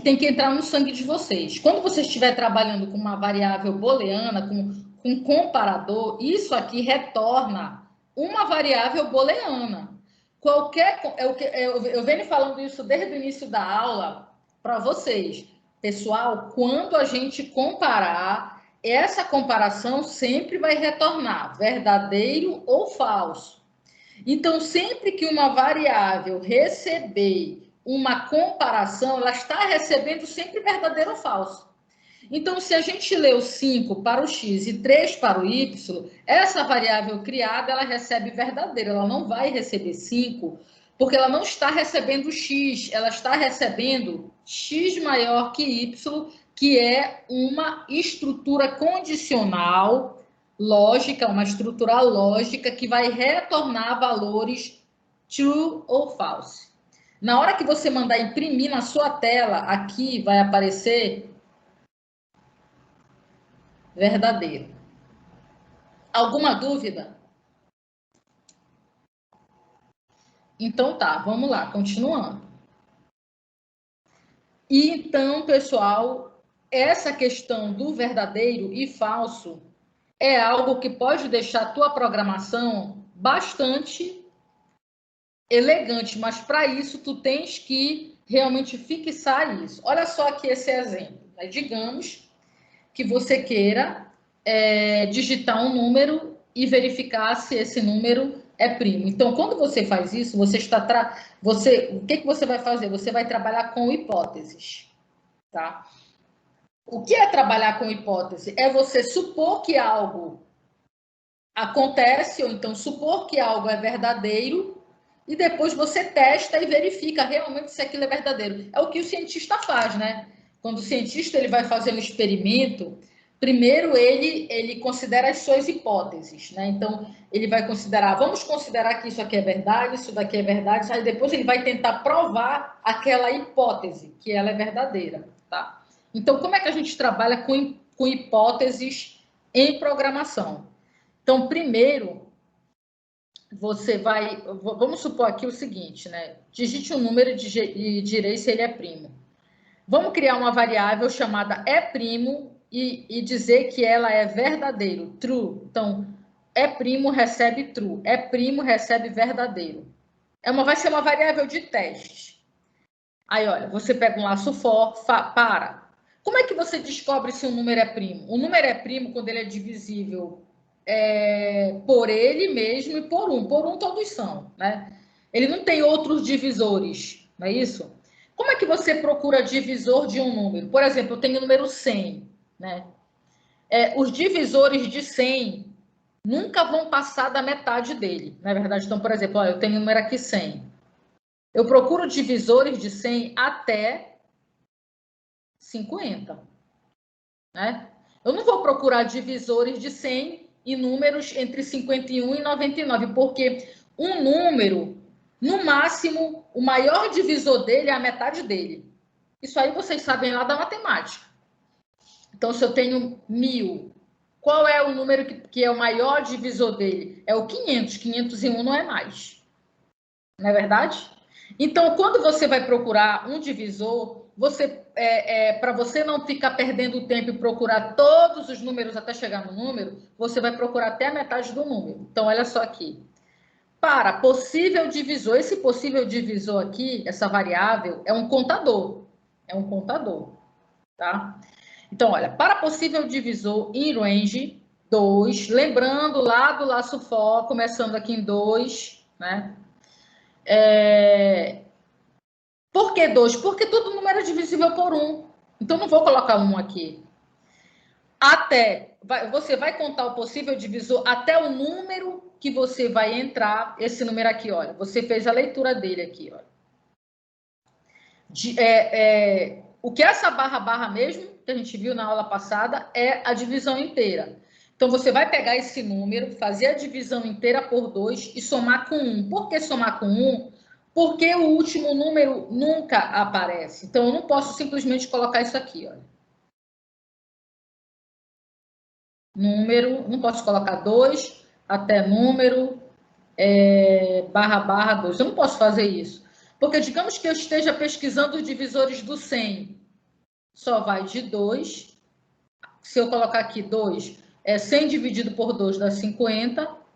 tem que entrar no sangue de vocês. Quando você estiver trabalhando com uma variável booleana, com comparador, isso aqui retorna uma variável booleana. Eu venho falando isso desde o início da aula para vocês. Pessoal, quando a gente comparar, essa comparação sempre vai retornar verdadeiro ou falso. Então, sempre que uma variável receber uma comparação, ela está recebendo sempre verdadeiro ou falso. Então, se a gente leu 5 para o x e 3 para o y, essa variável criada, ela recebe verdadeiro, ela não vai receber 5, porque ela não está recebendo x, ela está recebendo x maior que y, que é uma estrutura condicional lógica, uma estrutura lógica que vai retornar valores true ou false. Na hora que você mandar imprimir na sua tela, aqui vai aparecer verdadeiro. Alguma dúvida? Então tá, vamos lá, continuando. E então, pessoal, essa questão do verdadeiro e falso é algo que pode deixar a tua programação bastante elegante, mas para isso tu tens que realmente fixar isso. Olha só aqui esse exemplo. Digamos que você queira digitar um número e verificar se esse número é primo. Então, quando você faz isso, o que você vai fazer? Você vai trabalhar com hipóteses, tá? O que é trabalhar com hipótese? É você supor que algo acontece, ou então supor que algo é verdadeiro, e depois você testa e verifica realmente se aquilo é verdadeiro. É o que o cientista faz, né? Quando o cientista ele vai fazer um experimento, primeiro ele considera as suas hipóteses, né? Então, ele vai considerar, vamos considerar que isso aqui é verdade, isso daqui é verdade, aí depois ele vai tentar provar aquela hipótese, que ela é verdadeira, tá? Então, como é que a gente trabalha com hipóteses em programação? Então, primeiro, você vai... Vamos supor aqui o seguinte, né? Digite um número e direi se ele é primo. Vamos criar uma variável chamada é-primo e dizer que ela é verdadeiro, true. Então, é-primo recebe true, é-primo recebe verdadeiro. Vai ser uma variável de teste. Aí, olha, você pega um laço for, para. Como é que você descobre se um número é primo? O número é primo quando ele é divisível por ele mesmo e por 1. Por 1 todos são, né? Ele não tem outros divisores, não é isso? Como é que você procura divisor de um número? Por exemplo, eu tenho o número 100, né? Os divisores de 100 nunca vão passar da metade dele, na verdade. Então, por exemplo, eu tenho o número aqui 100. Eu procuro divisores de 100 até 50, né? Eu não vou procurar divisores de 100 em números entre 51 e 99, porque um número, no máximo, o maior divisor dele é a metade dele. Isso aí vocês sabem lá da matemática. Então, se eu tenho 1000, qual é o número que é o maior divisor dele? É o 500. 501 não é mais. Não é verdade? Então, quando você vai procurar um divisor, para você não ficar perdendo tempo e procurar todos os números até chegar no número, você vai procurar até a metade do número. Então, olha só aqui. Para possível divisor, esse possível divisor aqui, essa variável, é um contador. É um contador, tá? Então, olha, para possível divisor in range 2, lembrando lá do laço for, começando aqui em 2, né? Por que 2? Porque todo número é divisível por 1. Então, não vou colocar 1 aqui. Você vai contar o possível divisor até o número que você vai entrar. Esse número aqui, olha. Você fez a leitura dele aqui, olha. O que é essa barra mesmo, que a gente viu na aula passada, é a divisão inteira. Então, você vai pegar esse número, fazer a divisão inteira por 2 e somar com 1. Por que somar com 1? Porque o último número nunca aparece. Então, eu não posso simplesmente colocar isso aqui, olha. Número, não posso colocar 2 até número barra 2. Eu não posso fazer isso. Porque digamos que eu esteja pesquisando os divisores do 100. Só vai de 2. Se eu colocar aqui 2, 100 dividido por 2 dá 50.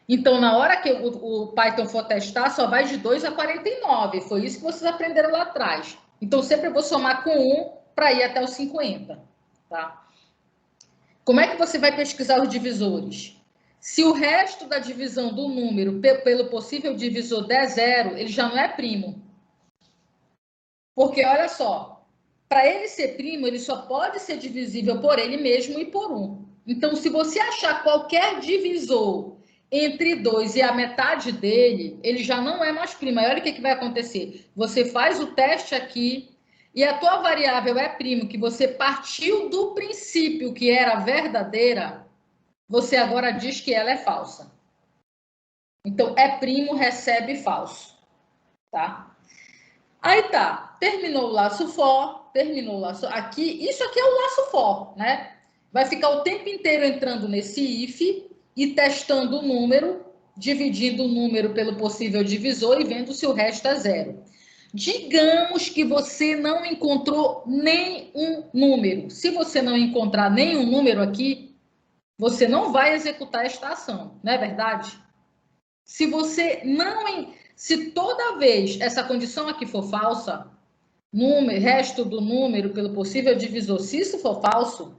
Então, na hora que o Python for testar, só vai de 2 a 49. Foi isso que vocês aprenderam lá atrás. Então, sempre eu vou somar com 1 para ir até os 50. Tá? Como é que você vai pesquisar os divisores? Se o resto da divisão do número pelo possível divisor der zero, ele já não é primo. Porque, olha só, para ele ser primo, ele só pode ser divisível por ele mesmo e por 1. Então, se você achar qualquer divisor entre 2 e a metade dele, ele já não é mais primo. Aí olha o que vai acontecer. Você faz o teste aqui e a tua variável é primo, que você partiu do princípio que era verdadeira, você agora diz que ela é falsa. Então, é primo, recebe falso. Tá? Aí tá, terminou o laço for, terminou o laço aqui, isso aqui é o laço for, né? Vai ficar o tempo inteiro entrando nesse if e testando o número, dividindo o número pelo possível divisor e vendo se o resto é zero. Digamos que você não encontrou nenhum número. Se você não encontrar nenhum número aqui, você não vai executar esta ação, não é verdade? Se você não... Se toda vez essa condição aqui for falsa, resto do número pelo possível divisor, se isso for falso,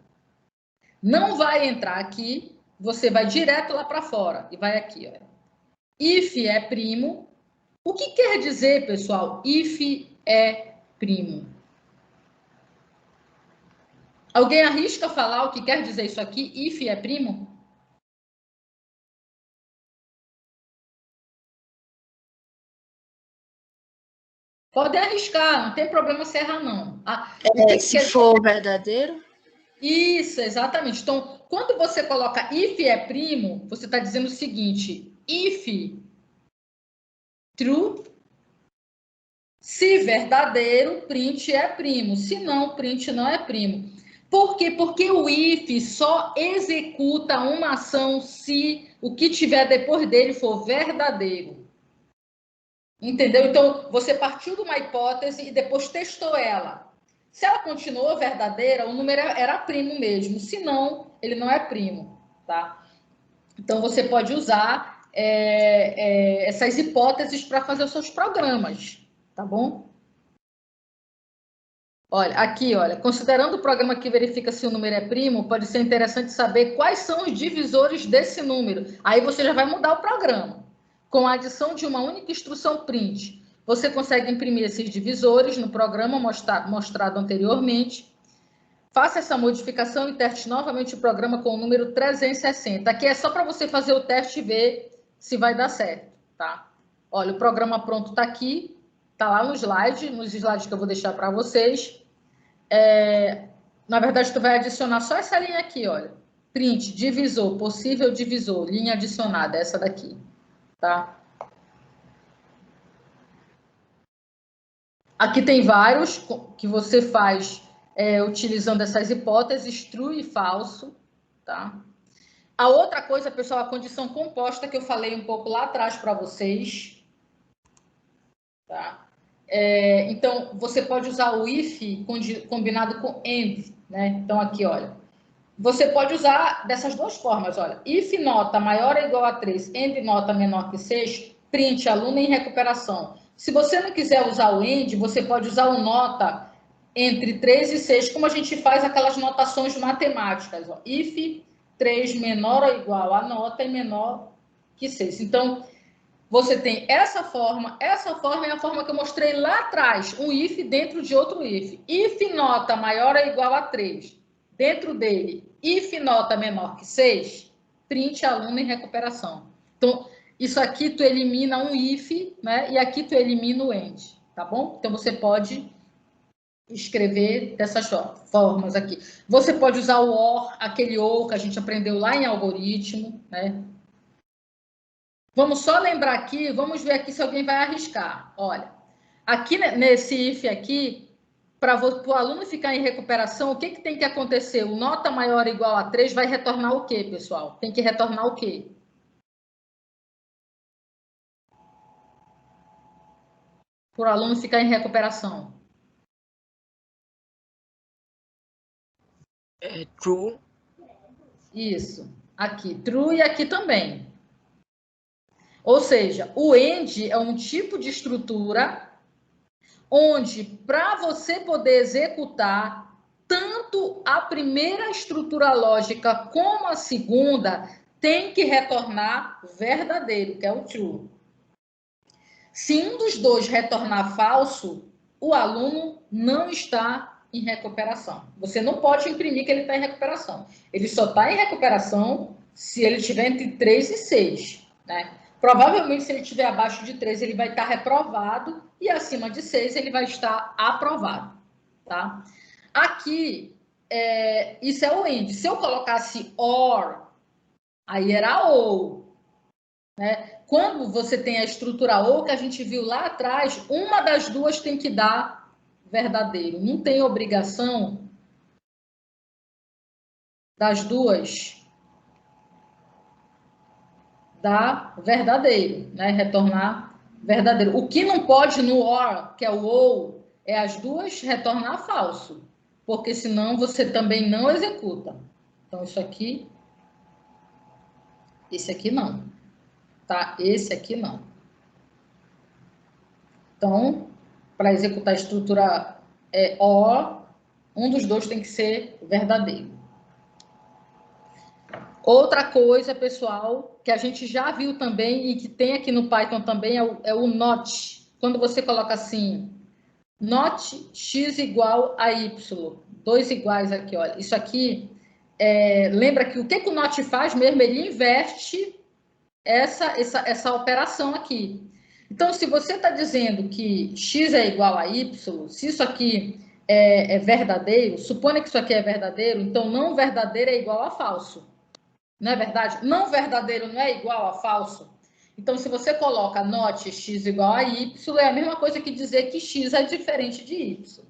não vai entrar aqui, você vai direto lá para fora e vai aqui. Ó. If é primo. O que quer dizer, pessoal, if é primo? Alguém arrisca falar o que quer dizer isso aqui? If é primo? Pode arriscar, não tem problema se errar, não. Se for verdadeiro? Isso, exatamente. Então, quando você coloca if é primo, você está dizendo o seguinte, if true, se verdadeiro, print é primo. Se não, print não é primo. Por quê? Porque o if só executa uma ação se o que tiver depois dele for verdadeiro. Entendeu? Então, você partiu de uma hipótese e depois testou ela. Se ela continuou verdadeira, o número era primo mesmo. Se não, ele não é primo, tá? Então, você pode usar essas hipóteses para fazer os seus programas, tá bom? Olha, aqui, olha, considerando o programa que verifica se o número é primo, pode ser interessante saber quais são os divisores desse número. Aí você já vai mudar o programa. Com a adição de uma única instrução print, você consegue imprimir esses divisores no programa mostrado anteriormente. Faça essa modificação e teste novamente o programa com o número 360. Aqui é só para você fazer o teste e ver se vai dar certo, tá? Olha, o programa pronto está aqui, está lá no slide, nos slides que eu vou deixar para vocês. Na verdade, tu vai adicionar só essa linha aqui, olha. Print, divisor, possível divisor, linha adicionada, essa daqui. Tá? Aqui tem vários que você faz utilizando essas hipóteses, true e falso. Tá? A outra coisa, pessoal, a condição composta que eu falei um pouco lá atrás para vocês. Tá? Então, você pode usar o if combinado com and. Né? Então, aqui, olha. Você pode usar dessas duas formas, olha. If nota maior ou igual a 3, and nota menor que 6, print aluno em recuperação. Se você não quiser usar o and, você pode usar o nota entre 3 e 6, como a gente faz aquelas notações matemáticas. Ó. If 3 menor ou igual a nota e menor que 6. Então, você tem essa forma é a forma que eu mostrei lá atrás, um if dentro de outro if. If nota maior ou igual a 3. Dentro dele, if nota menor que 6, print aluno em recuperação. Então, isso aqui tu elimina um if, né? E aqui tu elimina o and, tá bom? Então, você pode escrever dessas formas aqui. Você pode usar o or, aquele or que a gente aprendeu lá em algoritmo, né? Vamos só lembrar aqui, vamos ver aqui se alguém vai arriscar. Olha, aqui nesse if aqui, para o aluno ficar em recuperação, o que tem que acontecer? O nota maior ou igual a 3 vai retornar o quê, pessoal? Tem que retornar o quê? para o aluno ficar em recuperação? True. Isso. Aqui, true e aqui também. Ou seja, o AND é um tipo de estrutura onde, para você poder executar tanto a primeira estrutura lógica como a segunda, tem que retornar verdadeiro, que é o true. Se um dos dois retornar falso, o aluno não está em recuperação. Você não pode imprimir que ele está em recuperação. Ele só está em recuperação se ele estiver entre 3 e 6, né? Provavelmente, se ele estiver abaixo de 3, ele vai estar reprovado e acima de 6 ele vai estar aprovado, tá? Aqui, isso é o AND. Se eu colocasse OR, aí era OU, né? Quando você tem a estrutura OU, que a gente viu lá atrás, uma das duas tem que dar verdadeiro. Não tem obrigação das duas dar verdadeiro, né? Retornar verdadeiro. O que não pode no OR, que é o OU, é as duas retornar falso, porque senão você também não executa. Então, isso aqui, esse aqui não, tá? Esse aqui não. Então, para executar a estrutura OR, um dos dois tem que ser verdadeiro. Outra coisa, pessoal, que a gente já viu também e que tem aqui no Python também é o not. Quando você coloca assim, not x igual a y, dois iguais aqui, olha. Isso aqui, lembra que o que o not faz mesmo? Ele inverte essa operação aqui. Então, se você está dizendo que x é igual a y, se isso aqui é verdadeiro, suponha que isso aqui é verdadeiro, então não verdadeiro é igual a falso. Não é verdade? Não verdadeiro não é igual a falso. Então, se você coloca not x igual a y, é a mesma coisa que dizer que x é diferente de y.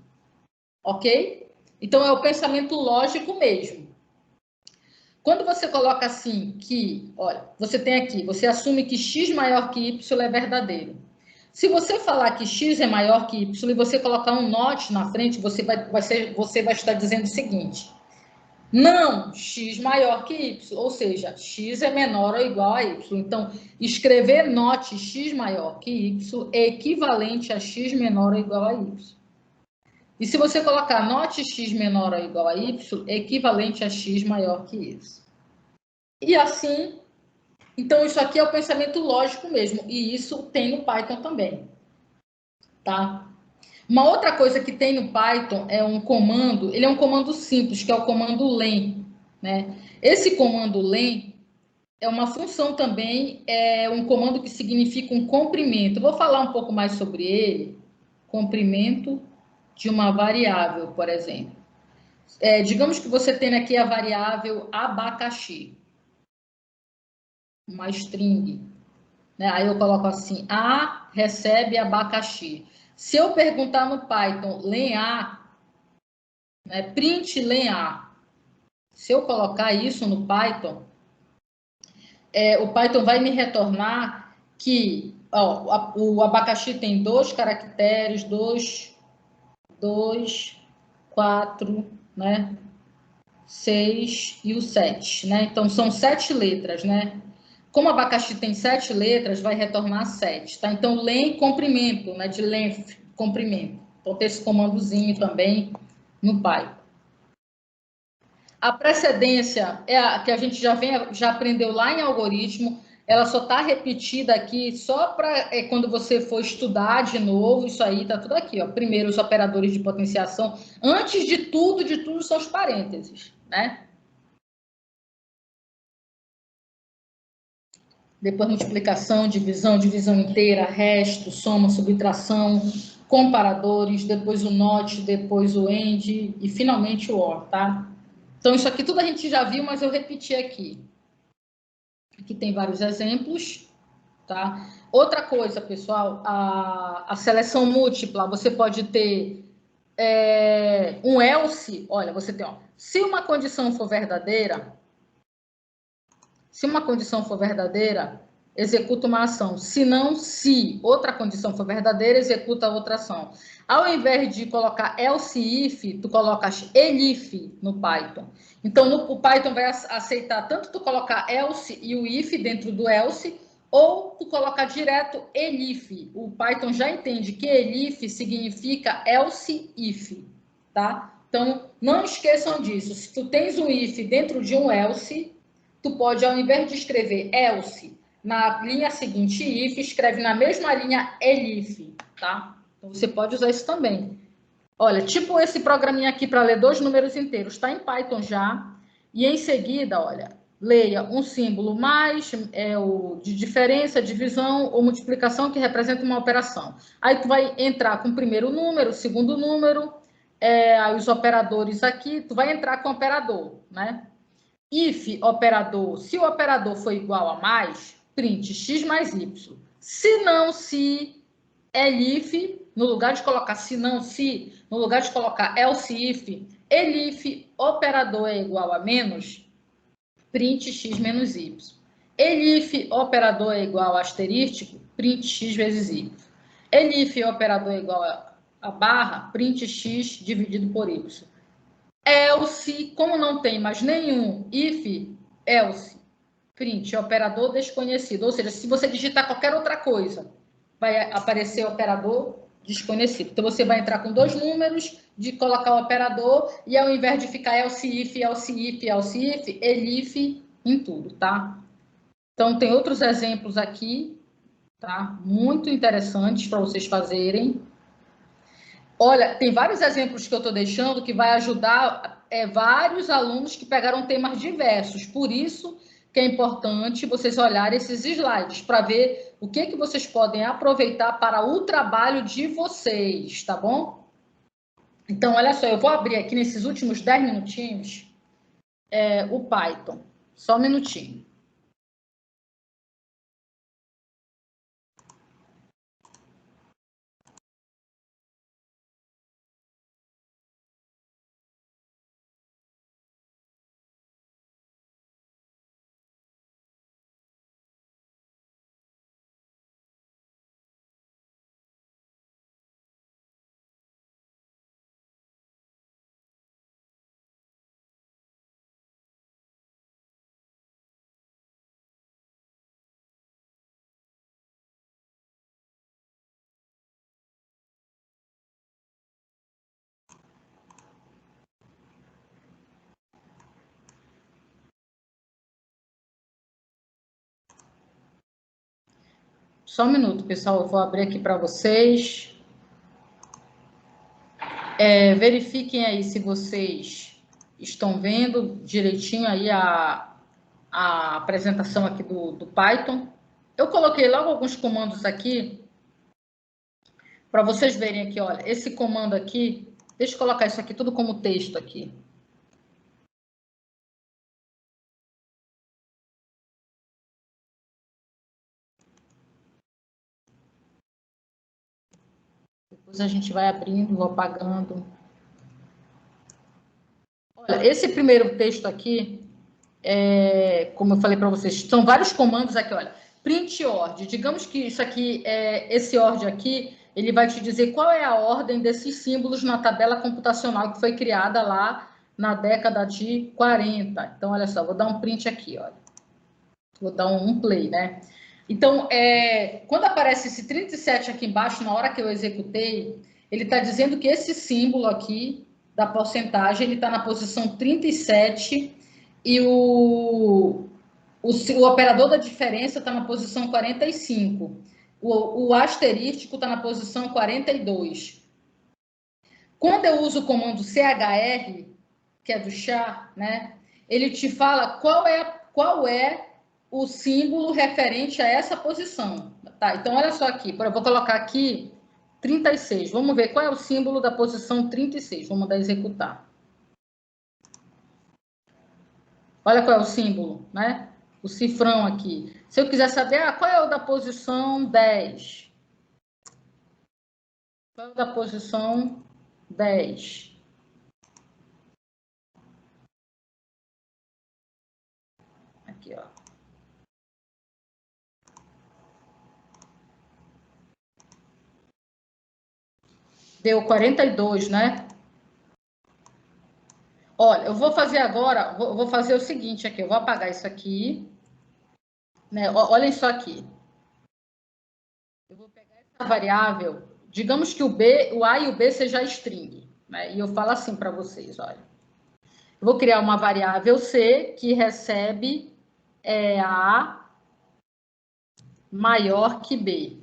Ok? Então, é o pensamento lógico mesmo. Quando você coloca assim que, olha, você tem aqui, você assume que x maior que y é verdadeiro. Se você falar que x é maior que y e você colocar um not na frente, você vai estar dizendo o seguinte: não, x maior que y, ou seja, x é menor ou igual a y. Então, escrever not x maior que y é equivalente a x menor ou igual a y. E se você colocar not x menor ou igual a y, é equivalente a x maior que y. E assim, então isso aqui é o pensamento lógico mesmo, e isso tem no Python também, tá? Uma outra coisa que tem no Python é um comando, ele é um comando simples, que é o comando len, né? Esse comando len é uma função também, é um comando que significa um comprimento. Vou falar um pouco mais sobre ele. Comprimento de uma variável, por exemplo. Digamos que você tem aqui a variável abacaxi, uma string, né? Aí eu coloco assim, A recebe abacaxi. Se eu perguntar no Python len A, né, print len A, se eu colocar isso no Python, o Python vai me retornar que o abacaxi tem 2 caracteres, 2, 4, né, 6 e o 7, né? Então, são 7 letras, né? Como abacaxi tem 7 letras, vai retornar 7, tá? Então, len, comprimento, né? De length, comprimento. Então, tem esse comandozinho também no Python. A precedência é a que a gente já aprendeu lá em algoritmo, ela só está repetida aqui só para quando você for estudar de novo, isso aí está tudo aqui, ó. Primeiro, os operadores de potenciação. Antes de tudo são os parênteses, né? Depois, multiplicação, divisão inteira, resto, soma, subtração, comparadores, depois o not, depois o end e finalmente o or, tá? Então, isso aqui tudo a gente já viu, mas eu repeti aqui. Aqui tem vários exemplos, tá? Outra coisa, pessoal, a seleção múltipla, você pode ter um else, olha, você tem, ó, se uma condição for verdadeira, executa uma ação. Se não, se outra condição for verdadeira, executa outra ação. Ao invés de colocar else if, tu colocas elif no Python. Então, o Python vai aceitar tanto tu colocar else e o if dentro do else, ou tu colocar direto elif. O Python já entende que elif significa else if, tá? Então, não esqueçam disso. Se tu tens um if dentro de um else, tu pode, ao invés de escrever else, na linha seguinte, if, escreve na mesma linha elif, tá? Então, você pode usar isso também. Olha, tipo esse programinha aqui para ler 2 números inteiros, está em Python já. E em seguida, olha, leia um símbolo mais, o de diferença, divisão ou multiplicação que representa uma operação. Aí tu vai entrar com o primeiro número, o segundo número, aí os operadores aqui, tu vai entrar com o operador, né? If operador, se o operador for igual a mais, print x mais y. Se não, se elif, no lugar de colocar se não, se, no lugar de colocar else if, elif operador é igual a menos, print x menos y. Elif operador é igual a asterístico, print x vezes y. Elif operador é igual a barra, print x dividido por y. Else, como não tem mais nenhum if, else, print, operador desconhecido. Ou seja, se você digitar qualquer outra coisa, vai aparecer operador desconhecido. Então, você vai entrar com 2 números, de colocar o operador, e ao invés de ficar else if, else if, else if, elif em tudo, tá? Então, tem outros exemplos aqui, tá? Muito interessantes para vocês fazerem. Olha, tem vários exemplos que eu estou deixando que vai ajudar vários alunos que pegaram temas diversos. Por isso que é importante vocês olharem esses slides para ver o que vocês podem aproveitar para o trabalho de vocês, tá bom? Então, olha só, eu vou abrir aqui nesses últimos 10 minutinhos o Python. Só um minutinho. Só um minuto, pessoal, eu vou abrir aqui para vocês. Verifiquem aí se vocês estão vendo direitinho aí a apresentação aqui do Python. Eu coloquei logo alguns comandos aqui para vocês verem aqui, olha, esse comando aqui, deixa eu colocar isso aqui tudo como texto aqui. Depois a gente vai abrindo, vou apagando. Olha, esse primeiro texto aqui, como eu falei para vocês, são vários comandos aqui, olha. Print ord, digamos que isso aqui, esse ord aqui, ele vai te dizer qual é a ordem desses símbolos na tabela computacional que foi criada lá na década de 40. Então, olha só, vou dar um print aqui, olha. Vou dar um play, né? Então, quando aparece esse 37 aqui embaixo, na hora que eu executei, ele está dizendo que esse símbolo aqui, da porcentagem, ele está na posição 37 e o operador da diferença está na posição 45. O asterístico está na posição 42. Quando eu uso o comando CHR, que é do char, né? Ele te fala qual é o símbolo referente a essa posição. Tá? Então, olha só aqui. Eu vou colocar aqui 36. Vamos ver qual é o símbolo da posição 36. Vamos mandar executar. Olha qual é o símbolo, né? O cifrão aqui. Se eu quiser saber, qual é o da posição 10? Qual é o da posição 10? Aqui, ó. Deu 42, né? Olha, eu vou fazer agora, vou fazer o seguinte aqui, eu vou apagar isso aqui, né? Olhem só aqui. Eu vou pegar essa variável, digamos que o A e o B seja string, né? E eu falo assim para vocês, olha. Eu vou criar uma variável C que recebe A maior que B.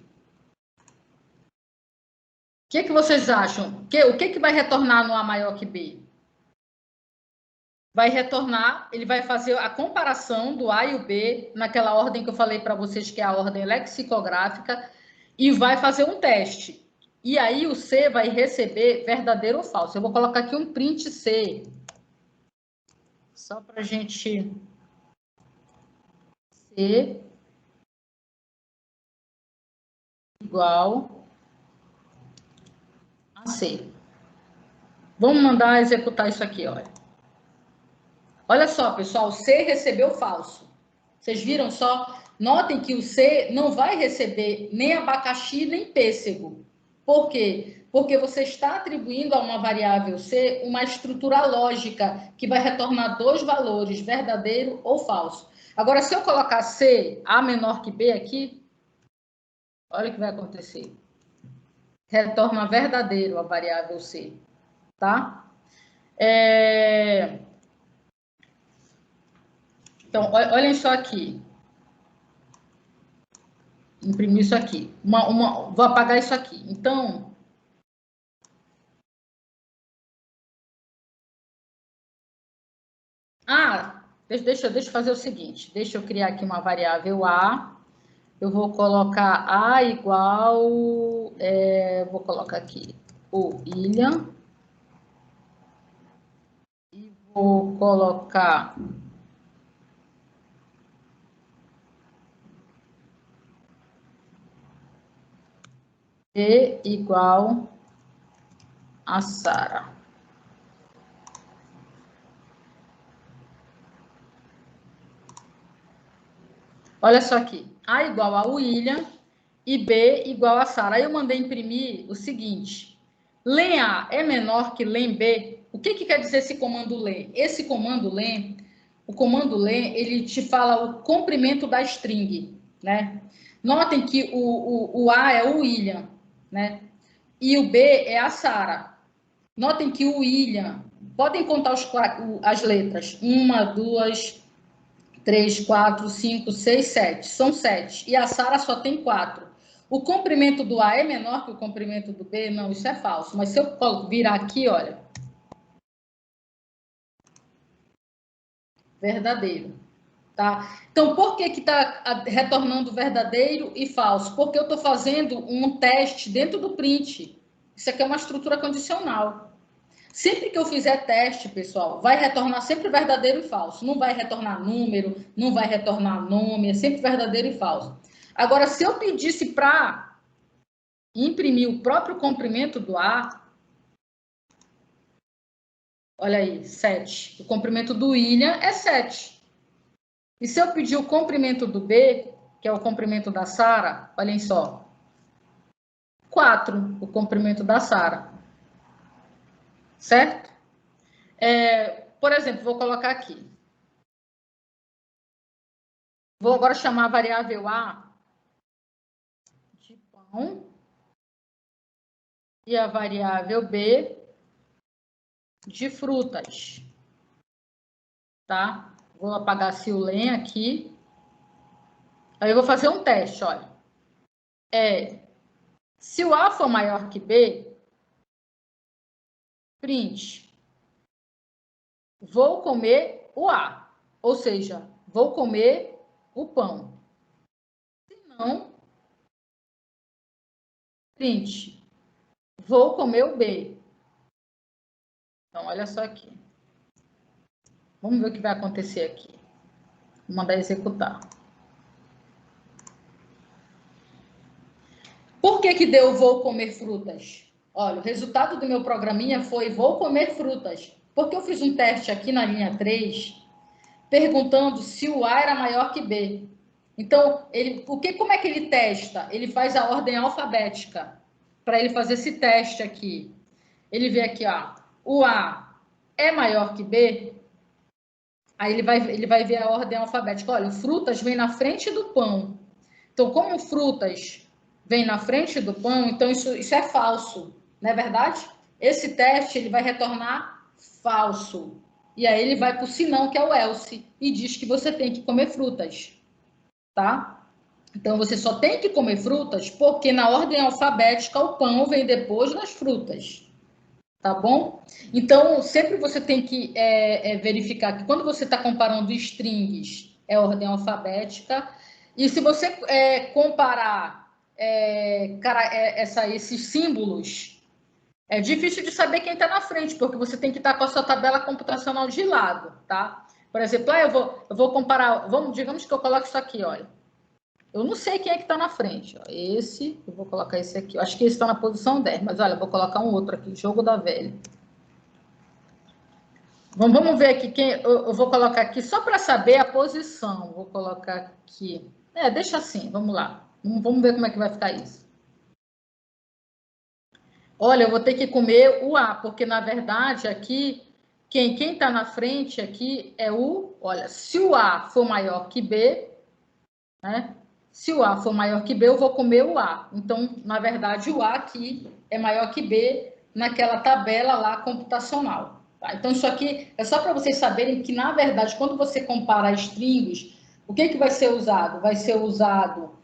O que vocês acham? O que vai retornar no A maior que B? Vai retornar, ele vai fazer a comparação do A e o B, naquela ordem que eu falei para vocês, que é a ordem lexicográfica, e vai fazer um teste. E aí o C vai receber verdadeiro ou falso. Eu vou colocar aqui um print C, só para a gente... C igual a C. Vamos mandar executar isso aqui, olha. Olha só, pessoal, o C recebeu falso. Vocês viram só? Notem que o C não vai receber nem abacaxi, nem pêssego. Por quê? Porque você está atribuindo a uma variável C uma estrutura lógica que vai retornar dois valores, verdadeiro ou falso. Agora, se eu colocar C, A menor que B aqui, olha o que vai acontecer. Retorna verdadeiro a variável C, tá? Então, olhem só aqui. Imprimir isso aqui. Vou apagar isso aqui. Então, deixa eu fazer o seguinte. Deixa eu criar aqui uma variável A. Eu vou colocar A igual... vou colocar aqui o William. E vou colocar... B igual a Sara. Olha só aqui. A igual a William e B igual a Sara. Aí eu mandei imprimir o seguinte. Len A é menor que len B. O que quer dizer esse comando len? Esse comando len, o comando len, ele te fala o comprimento da string, né? Notem que o A é o William, né? E o B é a Sara. Notem que o William, podem contar as letras. 1, 2, 3, 4, 5, 6, 7. São 7. E a Sara só tem 4. O comprimento do A é menor que o comprimento do B? Não, isso é falso. Mas se eu virar aqui, olha. Verdadeiro. Tá? Então, por que está retornando verdadeiro e falso? Porque eu estou fazendo um teste dentro do print. Isso aqui é uma estrutura condicional. Sempre que eu fizer teste, pessoal, vai retornar sempre verdadeiro e falso. Não vai retornar número, não vai retornar nome, é sempre verdadeiro e falso. Agora, se eu pedisse para imprimir o próprio comprimento do A, olha aí, 7. O comprimento do William é 7. E se eu pedir o comprimento do B, que é o comprimento da Sara, olhem só, 4, o comprimento da Sara. Certo? Por exemplo, vou colocar aqui. Vou agora chamar a variável A de pão e a variável B de frutas. Tá? Vou apagar esse len aqui. Aí eu vou fazer um teste, olha. Se o A for maior que B, print. Vou comer o A. Ou seja, vou comer o pão. Se não, print. Vou comer o B. Então, olha só aqui. Vamos ver o que vai acontecer aqui. Vou mandar executar. Por que deu vou comer frutas? Olha, o resultado do meu programinha foi vou comer frutas. Porque eu fiz um teste aqui na linha 3, perguntando se o A era maior que B. Então, como é que ele testa? Ele faz a ordem alfabética. para ele fazer esse teste aqui. Ele vê aqui, ó, o A é maior que B, aí ele vai ver a ordem alfabética. Olha, o frutas vem na frente do pão. Então, como frutas vem na frente do pão, então isso é falso, não é verdade? Esse teste ele vai retornar falso. E aí ele vai para o senão, que é o else, e diz que você tem que comer frutas, tá? Então, você só tem que comer frutas porque na ordem alfabética o pão vem depois das frutas, tá bom? Então, sempre você tem que verificar que quando você está comparando strings, é ordem alfabética, e se você comparar esses símbolos, é difícil de saber quem está na frente, porque você tem que estar com a sua tabela computacional de lado, tá? Por exemplo, eu vou comparar, digamos que eu coloco isso aqui, olha. Eu não sei quem é que está na frente. Ó. Eu vou colocar esse aqui. Eu acho que esse está na posição 10, mas olha, eu vou colocar um outro aqui, jogo da velha. Vamos ver aqui quem. Eu vou colocar aqui só para saber a posição. Vou colocar aqui. Deixa assim, vamos lá. Vamos ver como é que vai ficar isso. Olha, eu vou ter que comer o A, porque na verdade aqui, quem está na frente aqui é o. Olha, se o A for maior que B, né? Se o A for maior que B, eu vou comer o A. Então, na verdade, o A aqui é maior que B naquela tabela lá computacional. Tá? Então, isso aqui é só para vocês saberem que, na verdade, quando você compara strings, o que vai ser usado? Vai ser usado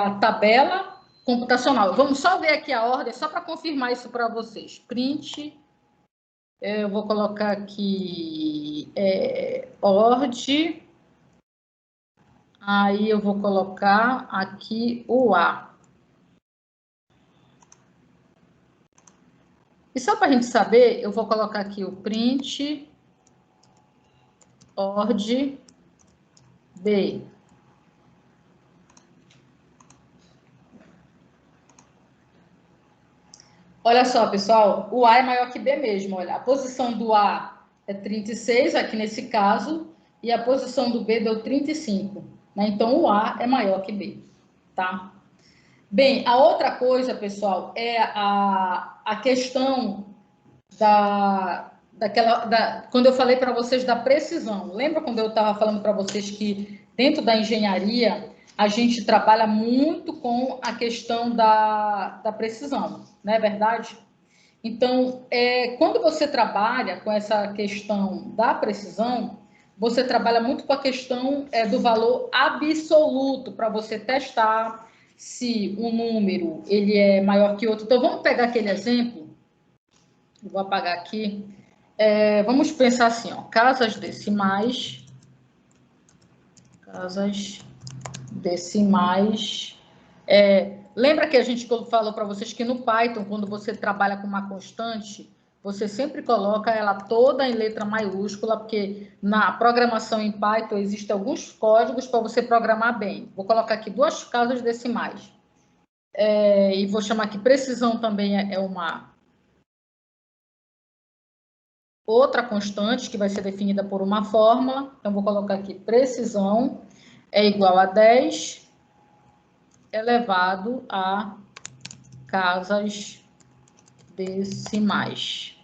a tabela computacional. Vamos só ver aqui a ordem, só para confirmar isso para vocês. Print, eu vou colocar aqui ord. Aí eu vou colocar aqui o A. E só para a gente saber, eu vou colocar aqui o print ord B. Olha só, pessoal, o A é maior que B mesmo. Olha, a posição do A é 36, aqui nesse caso, e a posição do B deu 35. Né? Então, o A é maior que B, tá? Bem, a outra coisa, pessoal, é a questão quando eu falei para vocês da precisão. Lembra quando eu estava falando para vocês que dentro da engenharia a gente trabalha muito com a questão da precisão, não é verdade? Então, quando você trabalha com essa questão da precisão, você trabalha muito com a questão do valor absoluto para você testar se um número ele é maior que outro. Então, vamos pegar aquele exemplo. Eu vou apagar aqui. Vamos pensar assim, ó, casas decimais. Lembra que a gente falou para vocês que no Python, quando você trabalha com uma constante, você sempre coloca ela toda em letra maiúscula, porque na programação em Python existem alguns códigos para você programar bem. Vou colocar aqui 2 casas decimais. E vou chamar aqui precisão também é uma outra constante que vai ser definida por uma fórmula. Então, vou colocar aqui precisão é igual a 10 elevado a casas decimais.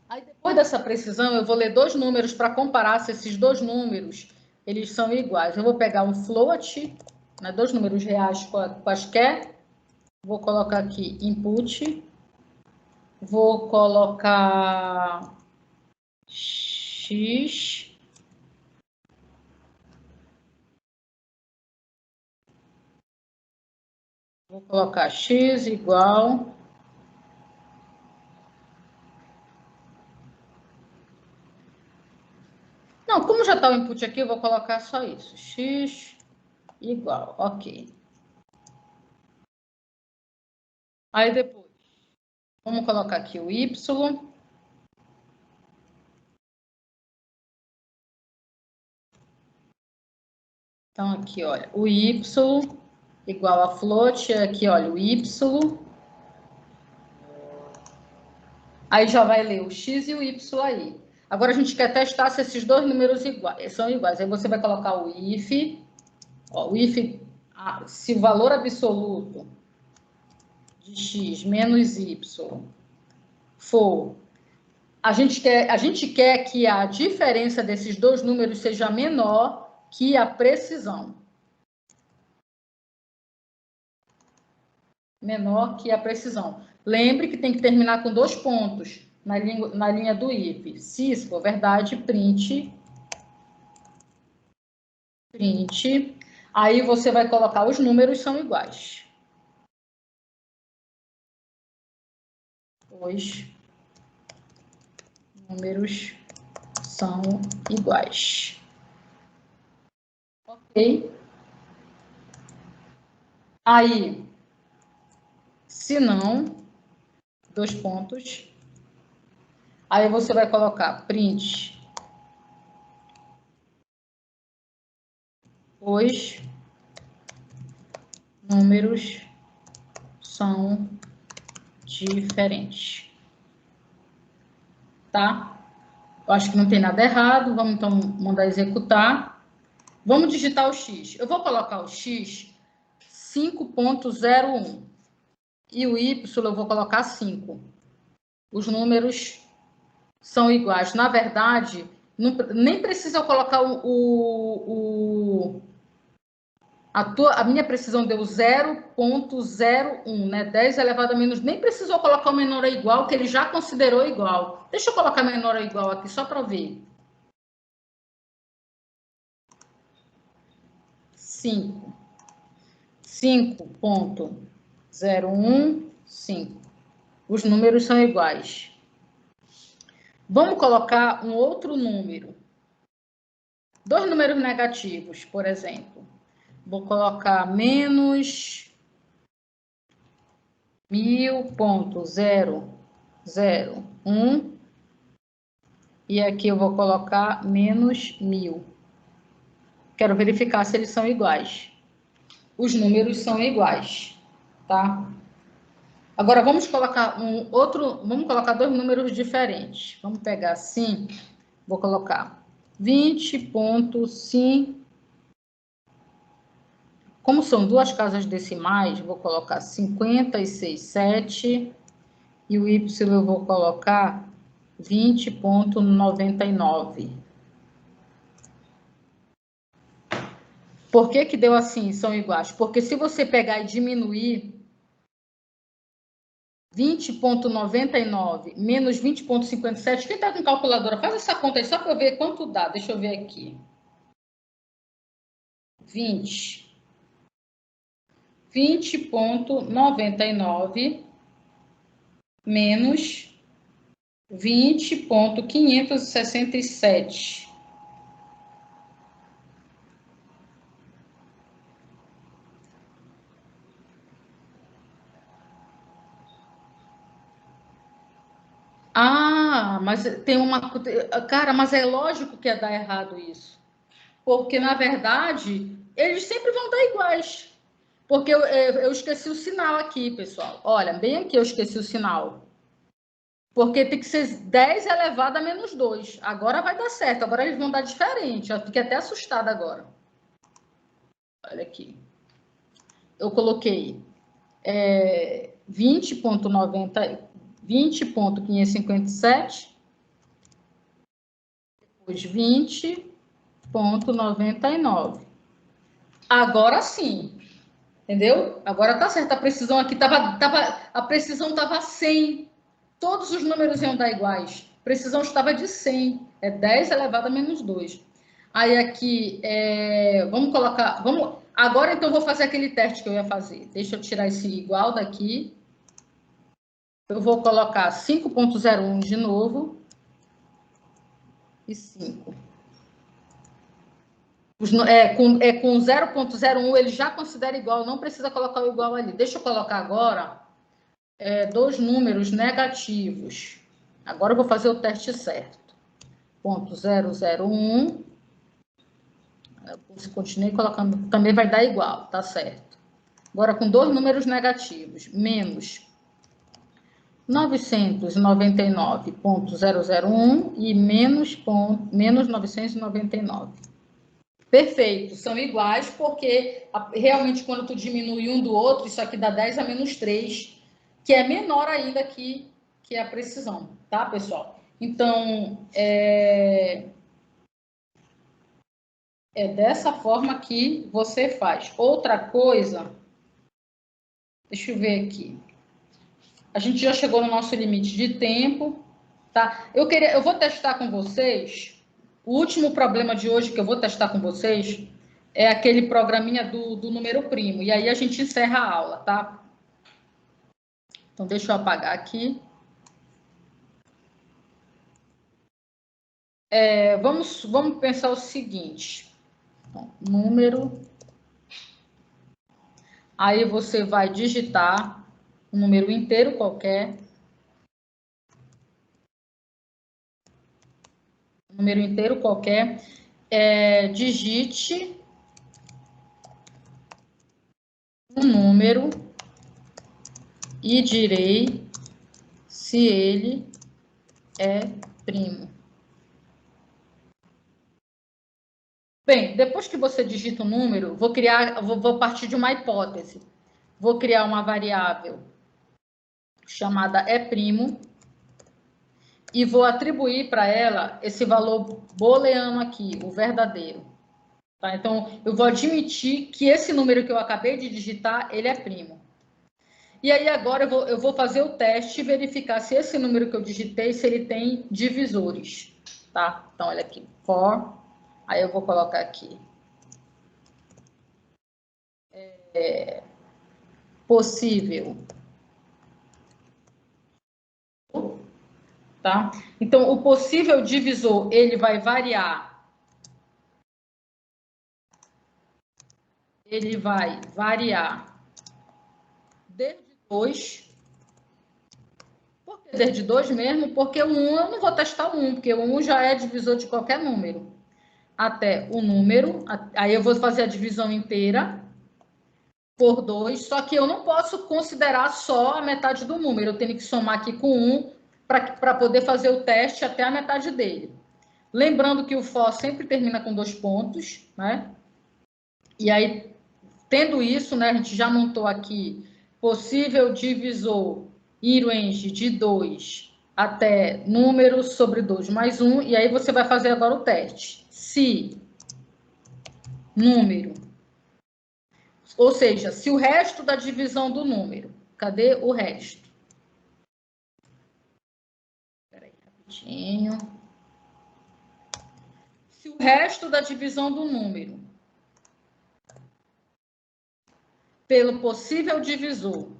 Aí, depois dessa precisão, eu vou ler 2 números para comparar se esses 2 números eles são iguais. Eu vou pegar um float, né, 2 números reais quaisquer, vou colocar aqui input, vou colocar x vou colocar x igual não, como já está o input aqui, eu vou colocar só isso, x igual, ok. Aí depois vamos colocar aqui o y. Então, aqui, olha, o y igual a float, aqui, olha, o y. Aí já vai ler o x e o y aí. Agora a gente quer testar se esses 2 números são iguais. Aí você vai colocar o if, ó, se o valor absoluto de x menos y for... A gente quer que a diferença desses dois números seja menor que a precisão. Menor que a precisão. Lembre que tem que terminar com 2 pontos na linha do if. Se isso for verdade, print. Aí você vai colocar os números são iguais. Os números são iguais. Ok? Aí, se não, 2 pontos. Aí você vai colocar print os números são diferentes. Tá? Eu acho que não tem nada errado. Vamos, então, mandar executar. Vamos digitar o x. Eu vou colocar o x 5.01. E o y eu vou colocar 5. Os números são iguais. Na verdade, nem precisa eu colocar a minha precisão deu 0.01, né? 10 elevado a menos. Nem precisou colocar o menor ou igual, que ele já considerou igual. Deixa eu colocar menor ou igual aqui, só para ver. 5.015. Os números são iguais. Vamos colocar um outro número. 2 números negativos, por exemplo. Vou colocar menos 1000.001 e aqui eu vou colocar menos 1000. Quero verificar se eles são iguais. Os números são iguais, tá? Agora vamos colocar vamos colocar 2 números diferentes. Vamos pegar assim, vou colocar 20.5. Como são 2 casas decimais, vou colocar 56,7 e o y eu vou colocar 20.99. Por que que deu assim, são iguais? Porque se você pegar e diminuir 20.99 menos 20.57, quem está com calculadora, faz essa conta aí só para eu ver quanto dá. Deixa eu ver aqui. 20.99 menos 20.567. Ah, mas tem uma... Cara, mas é lógico que ia dar errado isso. Porque, na verdade, eles sempre vão dar iguais. Porque eu esqueci o sinal aqui, pessoal. Olha, bem aqui eu esqueci o sinal. Porque tem que ser 10 elevado a menos 2. Agora vai dar certo. Agora eles vão dar diferente. Eu fiquei até assustada agora. Olha aqui. Eu coloquei 20.557. Depois 20.99. Agora sim. Entendeu? Agora tá certo. A precisão aqui a precisão estava 100. Todos os números iam dar iguais. A precisão estava de 100. É 10 elevado a menos 2. Aí aqui, vamos colocar... Agora, então, eu vou fazer aquele teste que eu ia fazer. Deixa eu tirar esse igual daqui. Eu vou colocar 5.01 de novo. E 5. Com 0.01 ele já considera igual, não precisa colocar o igual ali. Deixa eu colocar agora 2 números negativos. Agora eu vou fazer o teste certo. 0.001. Se continuei colocando, também vai dar igual, tá certo. Agora com 2 números negativos, menos 999.001 e menos 999. Perfeito, são iguais porque realmente quando tu diminui um do outro, isso aqui dá 10 a menos 3. que é menor ainda que a precisão, tá, pessoal? Então, é dessa forma que você faz. Outra coisa, deixa eu ver aqui. A gente já chegou no nosso limite de tempo, tá? Eu vou testar com vocês. O último problema de hoje que eu vou testar com vocês é aquele programinha do número primo. E aí a gente encerra a aula, tá? Então, deixa eu apagar aqui. Vamos pensar o seguinte. Então, número. Aí você vai digitar um número inteiro qualquer. Um número inteiro qualquer. Digite um número e direi se ele é primo. Bem, depois que você digita o número, vou partir de uma hipótese. Vou criar uma variável chamada primo e vou atribuir para ela esse valor booleano aqui, o verdadeiro. Tá? Então, eu vou admitir que esse número que eu acabei de digitar, ele é primo. E aí, agora, eu vou fazer o teste e verificar se esse número que eu digitei, se ele tem divisores. Tá? Então, olha aqui, for. Aí, eu vou colocar aqui. Possível. Tá? Então, o possível divisor, ele vai variar. Ele vai variar desde 2. Por que desde 2 mesmo? Porque o 1 eu não vou testar o 1, porque o 1 já é divisor de qualquer número. Até o número, aí eu vou fazer a divisão inteira por 2, só que eu não posso considerar só a metade do número, eu tenho que somar aqui com 1 para poder fazer o teste até a metade dele. Lembrando que o for sempre termina com 2 pontos, né? E aí, tendo isso, né, a gente já montou aqui possível divisor in range de 2 até número sobre 2 mais 1, e aí você vai fazer agora o teste. Se número, ou seja, se o resto da divisão do número, cadê o resto? Espera aí, rapidinho. Se o resto da divisão do número pelo possível divisor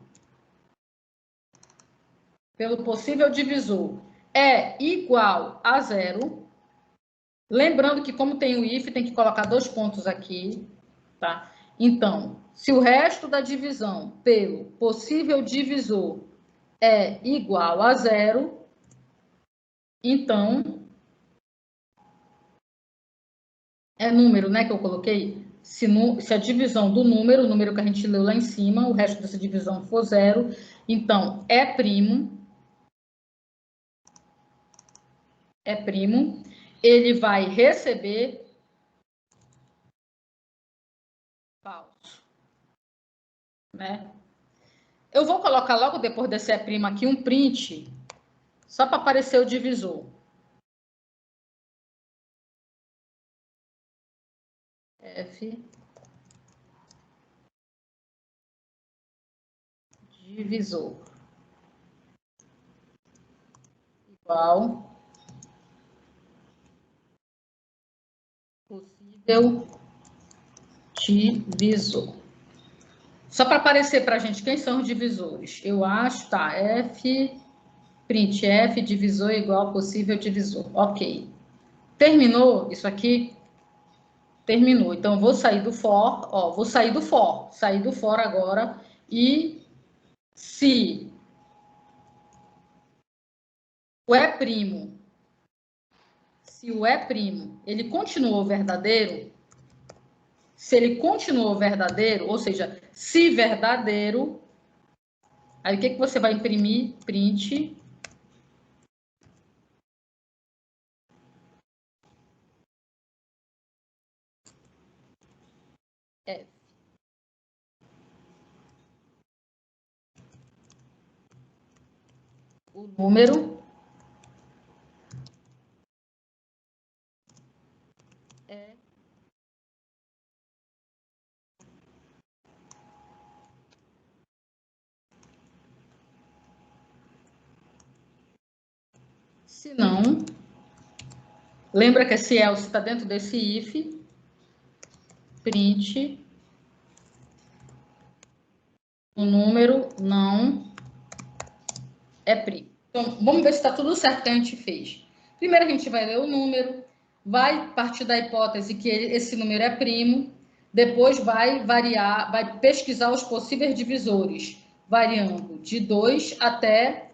é igual a 0, lembrando que como tem o if, tem que colocar 2 pontos aqui, tá? Então, se o resto da divisão pelo possível divisor é igual a 0, então é número, né, que eu coloquei. Se a divisão do número, o número que a gente leu lá em cima, o resto dessa divisão for 0, então é primo, ele vai receber falso, né? Eu vou colocar logo depois desse primo aqui um print, só para aparecer o divisor. F divisor igual possível divisor. Só para aparecer para a gente quem são os divisores. Eu acho, tá, F, print F, divisor igual possível divisor. Ok. Terminou isso aqui? Terminou. Então, vou sair do for, ó, vou sair do for agora, e se o primo, ele continuou verdadeiro, se ele continuou verdadeiro, ou seja, se verdadeiro, aí o que você vai imprimir? Print F. o número é se não, lembra que esse else está dentro desse if, print, o número não é primo. Então, vamos ver se está tudo certo que a gente fez. Primeiro a gente vai ler o número, vai partir da hipótese que esse número é primo, depois vai variar, vai pesquisar os possíveis divisores, variando de 2 até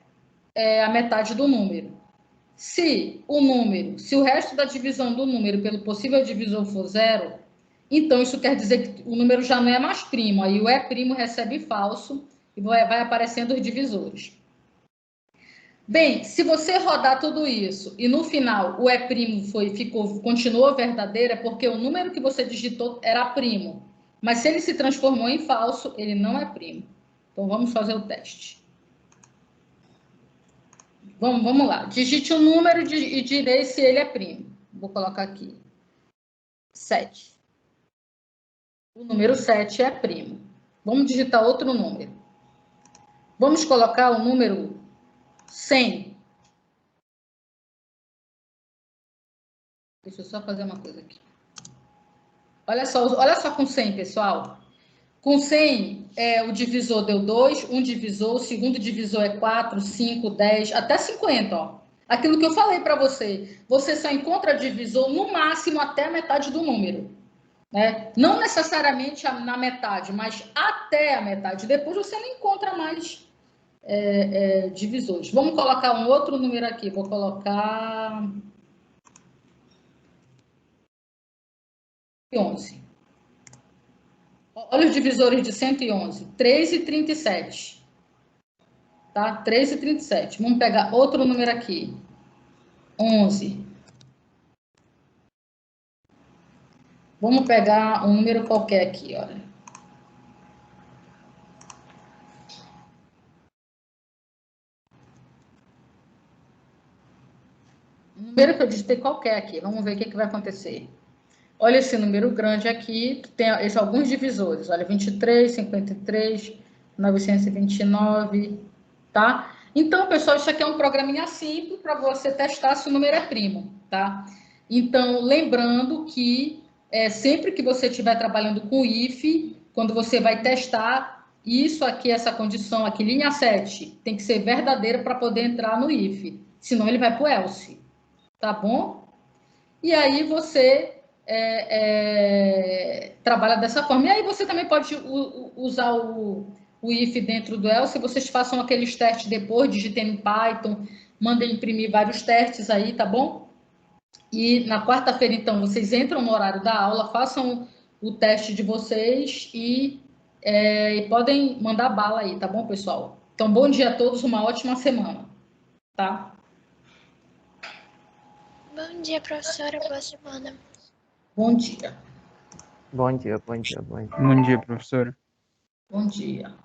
a metade do número. Se o resto da divisão do número pelo possível divisor for 0, então isso quer dizer que o número já não é mais primo. Aí o é primo recebe falso e vai aparecendo os divisores. Bem, se você rodar tudo isso e no final o é primo continuou verdadeiro, é porque o número que você digitou era primo. Mas se ele se transformou em falso, ele não é primo. Então vamos fazer o teste. Vamos lá. Digite o número e direi se ele é primo. Vou colocar aqui. 7. O número 7 é primo. Vamos digitar outro número. Vamos colocar o número 100. Deixa eu só fazer uma coisa aqui. Olha só com 100, pessoal. Com 100, o divisor deu 2, um divisor, o segundo divisor é 4, 5, 10, até 50, ó. Aquilo que eu falei para você. Você só encontra divisor no máximo até a metade do número. Né? Não necessariamente na metade, mas até a metade. Depois você não encontra mais divisores. Vamos colocar um outro número aqui. Vou colocar 11. Olha os divisores de 111. 3 e 37. Tá? 3 e 37. Vamos pegar outro número aqui. 11. Vamos pegar um número qualquer aqui, olha. Um número que eu digitei qualquer aqui. Vamos ver o que vai acontecer. Olha esse número grande aqui, tem alguns divisores. Olha, 23, 53, 929, tá? Então, pessoal, isso aqui é um programinha simples para você testar se o número é primo, tá? Então, lembrando que sempre que você estiver trabalhando com if, quando você vai testar, isso aqui, essa condição aqui, linha 7, tem que ser verdadeira para poder entrar no if. Senão ele vai para o else, tá bom? E aí você trabalha dessa forma. E aí você também pode usar o if dentro do else. Vocês façam aqueles testes depois, digitem em Python, mandem imprimir vários testes aí, tá bom? E na quarta-feira, então, vocês entram no horário da aula, façam o teste de vocês e podem mandar bala aí, tá bom, pessoal? Então, bom dia a todos, uma ótima semana, tá? Bom dia, professora. Boa semana. Bom dia. Bom dia, bom dia, bom dia. Bom dia, professora. Bom dia.